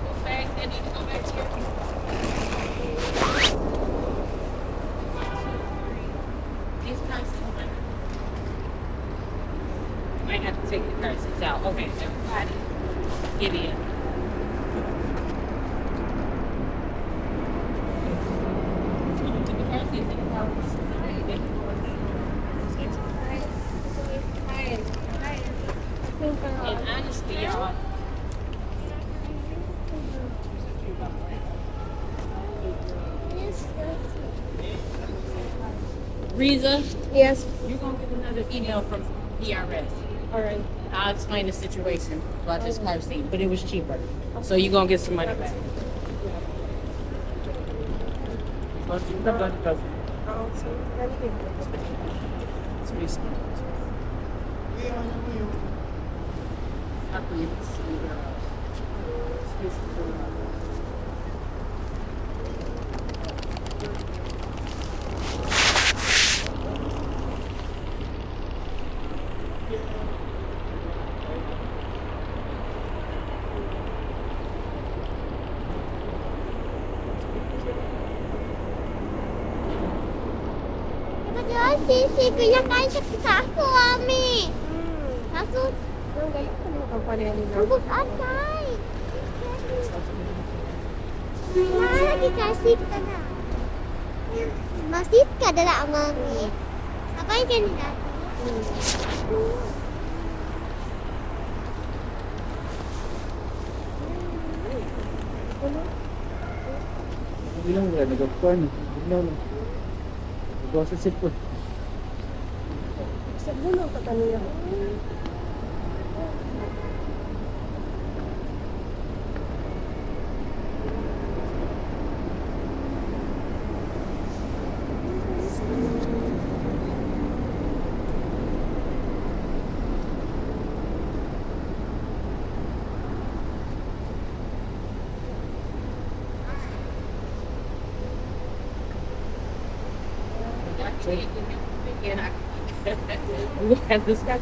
Those bags that need to go back here. These curses. Might have to take the curses out. Okay, everybody. Get in. And honestly, y'all, Riza, Yes. you're gonna get another email from PRS. All right. I'll explain the situation about this car seat, but it was cheaper. So you're gonna get some money back. si kinakain siya sa aso, Ami. Aso. Bubog atay. Lagi kasih ka na. Masit ka dala, Mami. Apa yang kanina? Bilang wala nagkakuan. Bilang lang. Nagawa sa sipon. Sa bulo ka kanina. We have this. Yeah,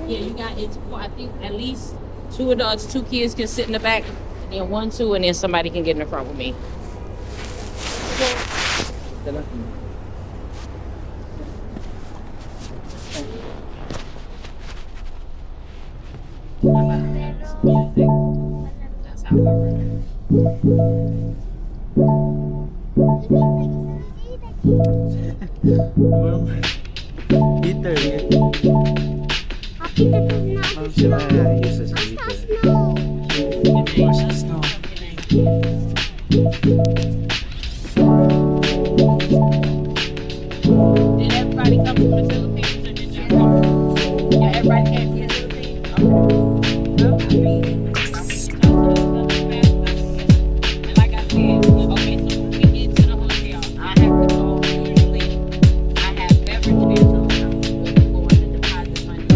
you got it's. I think at least 2 adults, 2 kids can sit in the back, and 1, 2, and then somebody can get in the front with me. Dala. That's how I run. Heater. Happy to na. Ma'am sila uses heater. Snow. Did everybody come from the Philippines or did you come? Yeah, everybody came from the Philippines? Okay. And like I said, okay, so when we get to the hotel, I have to go, usually, I have beverage bills on the house. We'll go in the deposit money.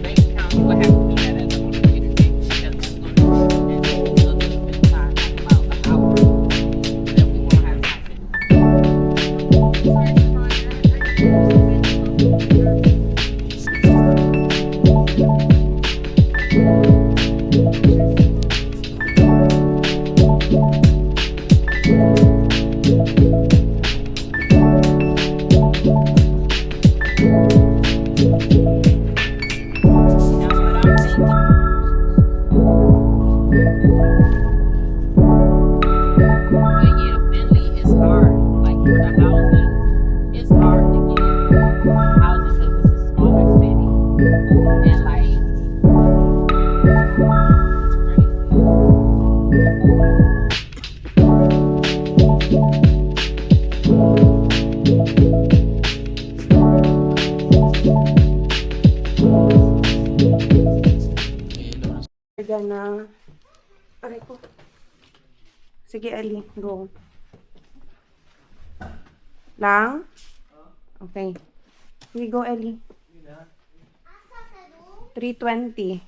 Bank account, we'll have to do that as a computer thing. That's going to be a little bit of time, about an hour, that we won't have time to do. That's what I'm thinking. But yeah, Finley is hard. Like for the housing, it's hard to get housing because it's a smaller city. And like, Na. Aray ko. Sige, Ellie. Go. Lang? Okay. Here we go, Ellie. 3:20.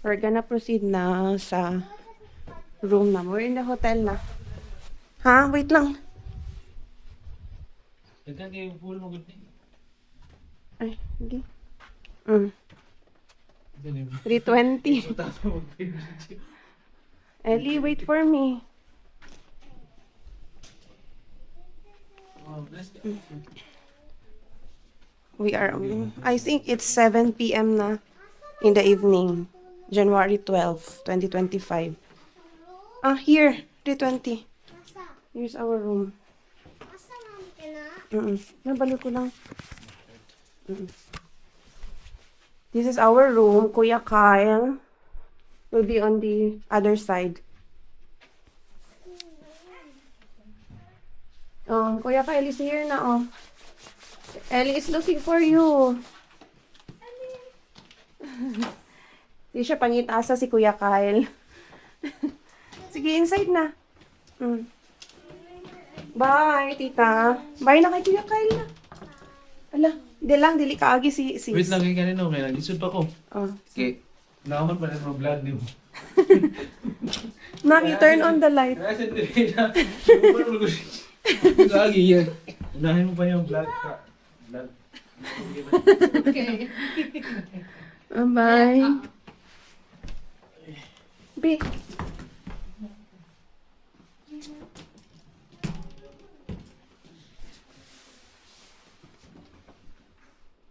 We're gonna proceed na sa room na. We're in the hotel na. Ha? Wait lang. Ay, sige. 3:20. Ellie, wait for me. We are, I think it's 7 p.m. na in the evening. January 12, 2025. Here, 3:20. Here's our room. Asa Mami ka na? Nabalo ko lang. This is our room. Kuya Kyle will be on the other side. Kuya Kyle is here na, Ellie is looking for you. Hindi siya pangitasa si Kuya Kyle. Sige, inside na. Bye, tita. Bye na kay Kuya Kyle na. Ala, di lang, dili kaagi si... Wait lang, kaya kanina, okay lang. Lisod pa ko. Oh. Okay. Nakaman pa rin mo vlog niyo. Naki, turn on the light. Kaya sa dili na. Lagi yan. Unahin mo pa yung vlog ka. Vlog. Bye. Be.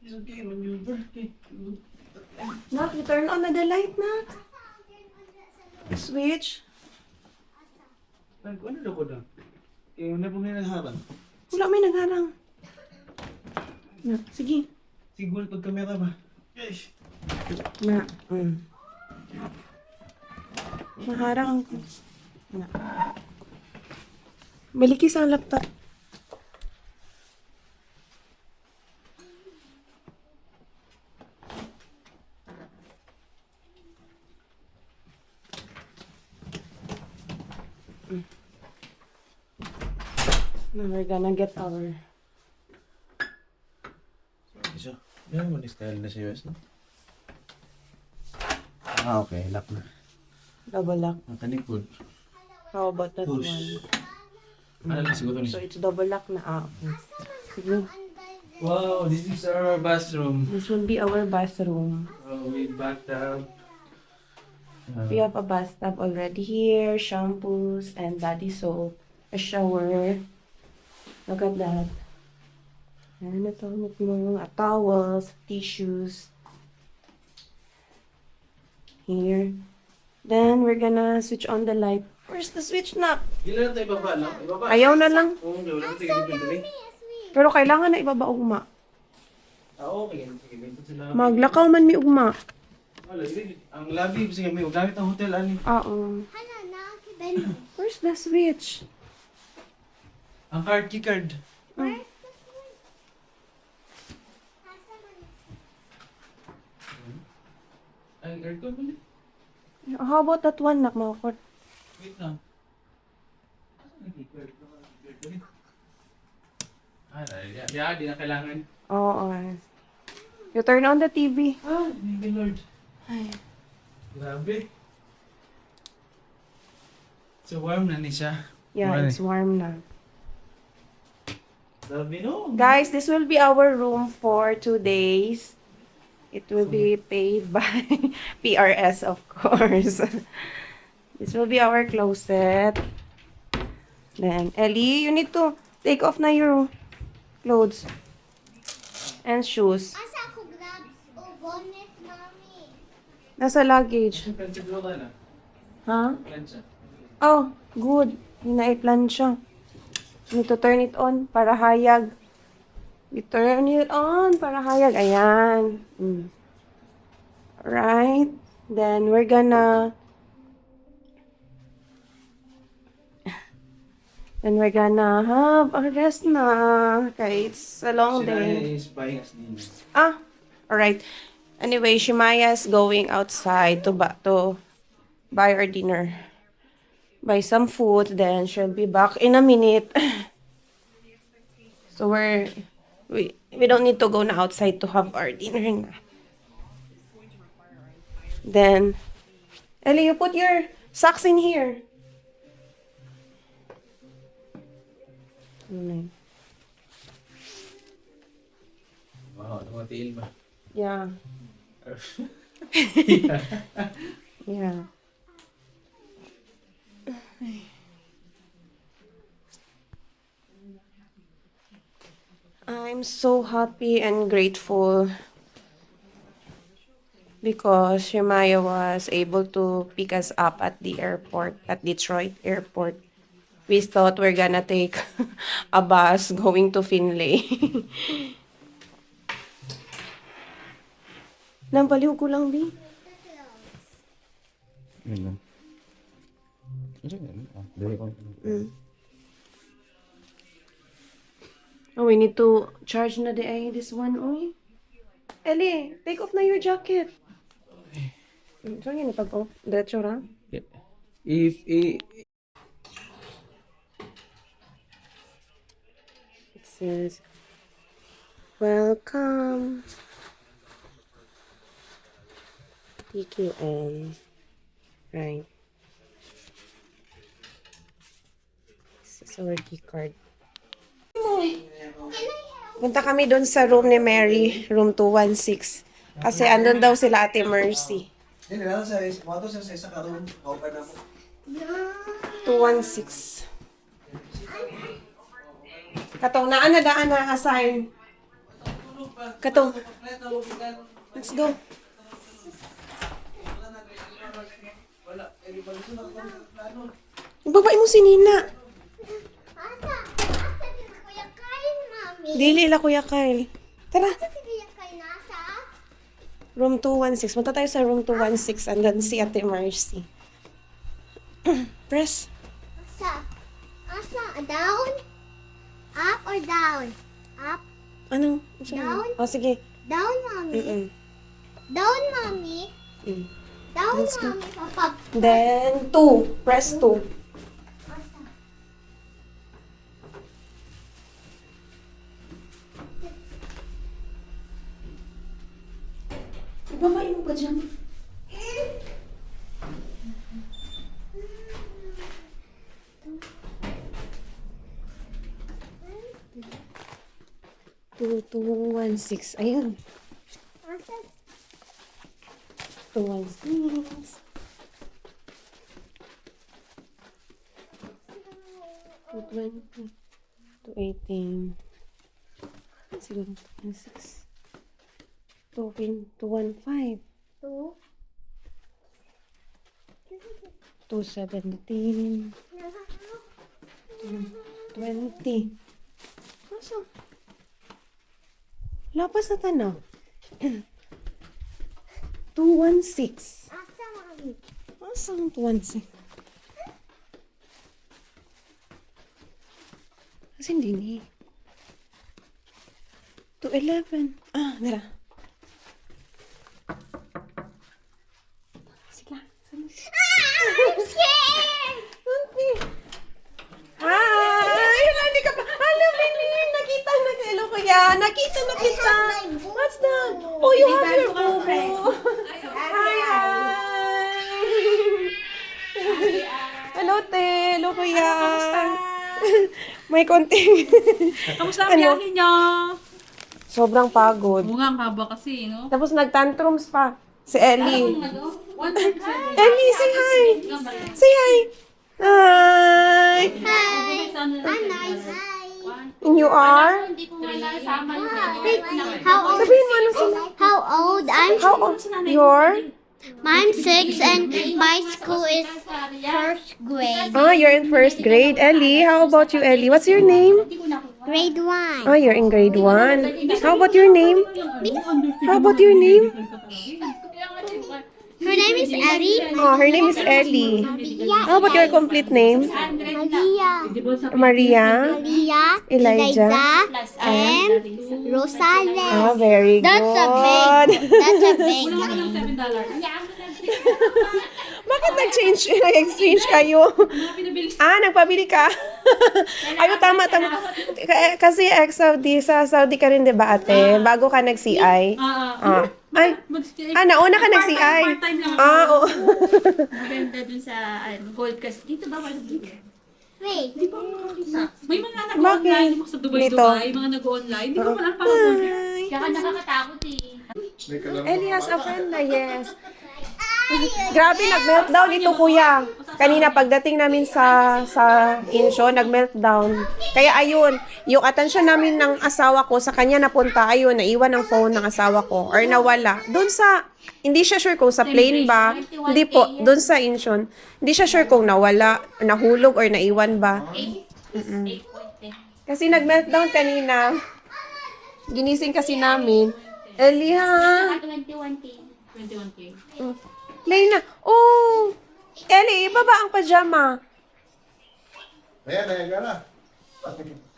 It's okay, when your birthday. Nak, you turn on na the light, Nak. Switch. Ano na ko na? Eh, ano po nga nagharang? Wala may nagharang. Na, sige. Siguro pag kamera ba? Yes. Na. Maharang ko. Na. Balikis ang laptop. Now we're gonna get our... So, yan mo ni-style na sa US, no? Ah, okay. Lock na. double lock. Ang kanikod. How about that Push. one? Ano lang siguro So niya? it's double lock na. Okay. Sige. Wow, this is our bathroom. This will be our bathroom. With bathtub. We have a bathtub already here, shampoos, and body soap, a shower. Look at that. And ito, mga towels, tissues. Here. Then, we're gonna switch on the light. Where's the switch na? Ilan na tayo ibaba, no? Ibaba. Ayaw na lang. Oo, wala na tayo ibaba. Pero kailangan na ibaba ugma. Ah, okay. Sige, dito sila. Maglakaw man mi ugma. Wala, sige. Ang lobby, sige, may gamit ang hotel, ani. Oo. Where's the switch? Ang card, key card. Ay, aircon mo ulit. How about that one, nak makakot? Wait lang. Asan ang key card? Ah, di na kailangan. Oo. You turn on the TV. Ah, thank you, Lord. Ay. Grabe. So, warm na ni siya. Yeah, Wala it's warm na. Grabe, no? Guys, this will be our room for 2 days. It will be paid by PRS, of course. This will be our closet. Then, Ellie, you need to take off na your clothes and shoes. Asa ako grabs o bonnet, mami? Nasa luggage. Plancha ko na. Ha? Plancha. Oh, good. Hinai-plan siya. Need to turn it on para hayag. We turn it on para hayag. Ayan. Right. Then, we're gonna... Then, we're gonna have a rest na. Okay, it's a long day. Is buying us dinner. Ah, alright. Anyway, Shimaya's going outside to buy our dinner. Buy some food, then she'll be back in a minute. So we don't need to go na outside to have our dinner na. Then, Ellie, you put your socks in here. Wow, namatiil ba? Yeah. Yeah. I'm so happy and grateful because Shemaya was able to pick us up at the airport, at Detroit Airport. We thought we're gonna take a bus going to Finlay. Nampaliw ko lang, Bi. Oh, we need to charge na this one, oy. Ellie, take off na your jacket. So, yun, pag-off. Diretso ra? If It says, welcome. TQM. Right. This is our key card. Punta kami doon sa room ni Mary, room 216. Kasi andun daw sila Ate Mercy. Hindi na sa moto sa isa ka room. Open na mo. 216. Katong daan na assign. Katong. Let's go. Babae mo si Nina. Asa si Kuya Kyle, Mami? Dili la Kuya Kyle. Tara. Asa si Kuya Kyle nasa? Room 216. Punta tayo sa room 216. Andun si Ate Mercy. Press. Asa? Down? Up or down? Up? Anong? Down? Oh, sige. Down, Mami? Down, Mami? Down, Let's go. Mami? Papa. Then, 2. Press 2. Asa? Babae mo pa dyan. Two, 216. Ayun. Asa? 216. 220. 218. Siguro 216. 215. 217. 220. Asa? Lapas na tanaw. 216. Asa, Mami? Asa ang 216? Kasi hindi ni. 211. Ah, nara. Sila. I'm scared! Hi! Wala, hindi ka pa. Alam, Benin! Nakita. Hello, kuya. Nakita. What's that? Oh, you have your bubo. Hi. Hello, te. Hello, kuya. May konting. Kamusta ang biyahe niyo? Sobrang pagod. Bunga ang haba kasi, no? Tapos nag-tantrums pa. Si Ellie. Ellie, say hi. Say hi. Hi. Hi! I'm nice. And you are? How old? Sabihin mo ano sila. How old? How old? You're? I'm 6 and my school is first grade. Ah, you're in first grade. Ellie, how about you, Ellie? What's your name? Grade 1. Ah, you're in grade 1. How about your name? How about your name? Her name is Ellie. Oh, her name is Ellie. How about your complete name? Maria, Maria, Elijah, and Rosales. Ah, very good. That's a big. Bakit nag-exchange kayo? Ah, nagpabili ka? Ayo, tama. Kasi ex-Saudi, sa Saudi ka rin, di ba, ate? Bago ka nag-CI. Ay, nauna ka nag-CI. Part-time lang Ah, oo. Maganda dun sa gold kasi. Dito ba wala dito? Wait. May mga nag-online mo sa Dubai, Dito. Dubai. Mga nag-online. Di ba walang pang-order? Kaya nakakatakot eh. Ellie has a friend na, yes. Grabe, nag-meltdown ito, kuya. Kanina, pagdating namin sa insyo, nag-meltdown. Kaya ayun, yung atensyon namin ng asawa ko, sa kanya napunta, ayun, naiwan ang phone ng asawa ko, or nawala. Doon sa, hindi siya sure kung sa plane ba, hindi po, doon sa insyon, hindi siya sure kung nawala, nahulog, or naiwan ba. Kasi nag-meltdown kanina. Ginising kasi namin. Elia. 21K. Play na. Oh! Ellie, ibaba ang pajama. Ayan, ka na.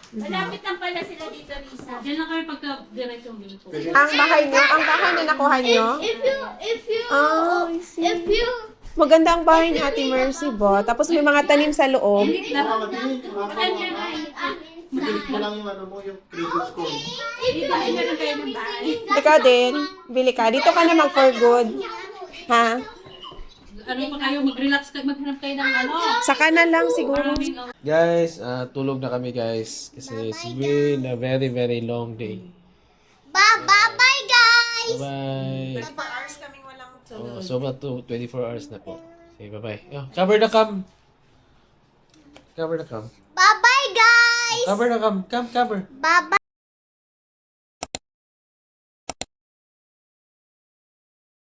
Malapit lang pala sila dito, Risa. Diyan lang kami pagka diretsong dito. Ang bahay na nakuha nyo? Ah, I see. Maganda ang bahay ni Ate Mercy ba? Tapos may mga tanim sa loob. Hindi na. Mabilis mo lang yung ano mo, yung credit score. Dito ay meron kayo ng bahay. Ikaw din, bili ka. Dito ka na mag for good. Ha? Ano pa kayo, mag-relax kayo, maghanap kayo ng ano. Saka na lang siguro. Maraming Guys, tulog na kami guys. Kasi it's been a very, very long day. Bye-bye, guys! Bye! 24 hours kaming walang Oh, so about 24 hours na po. Okay, bye-bye. Oh, cover the cam. Cover the cam. Bye-bye, guys! Cover the cam. Cam, cover. Bye-bye.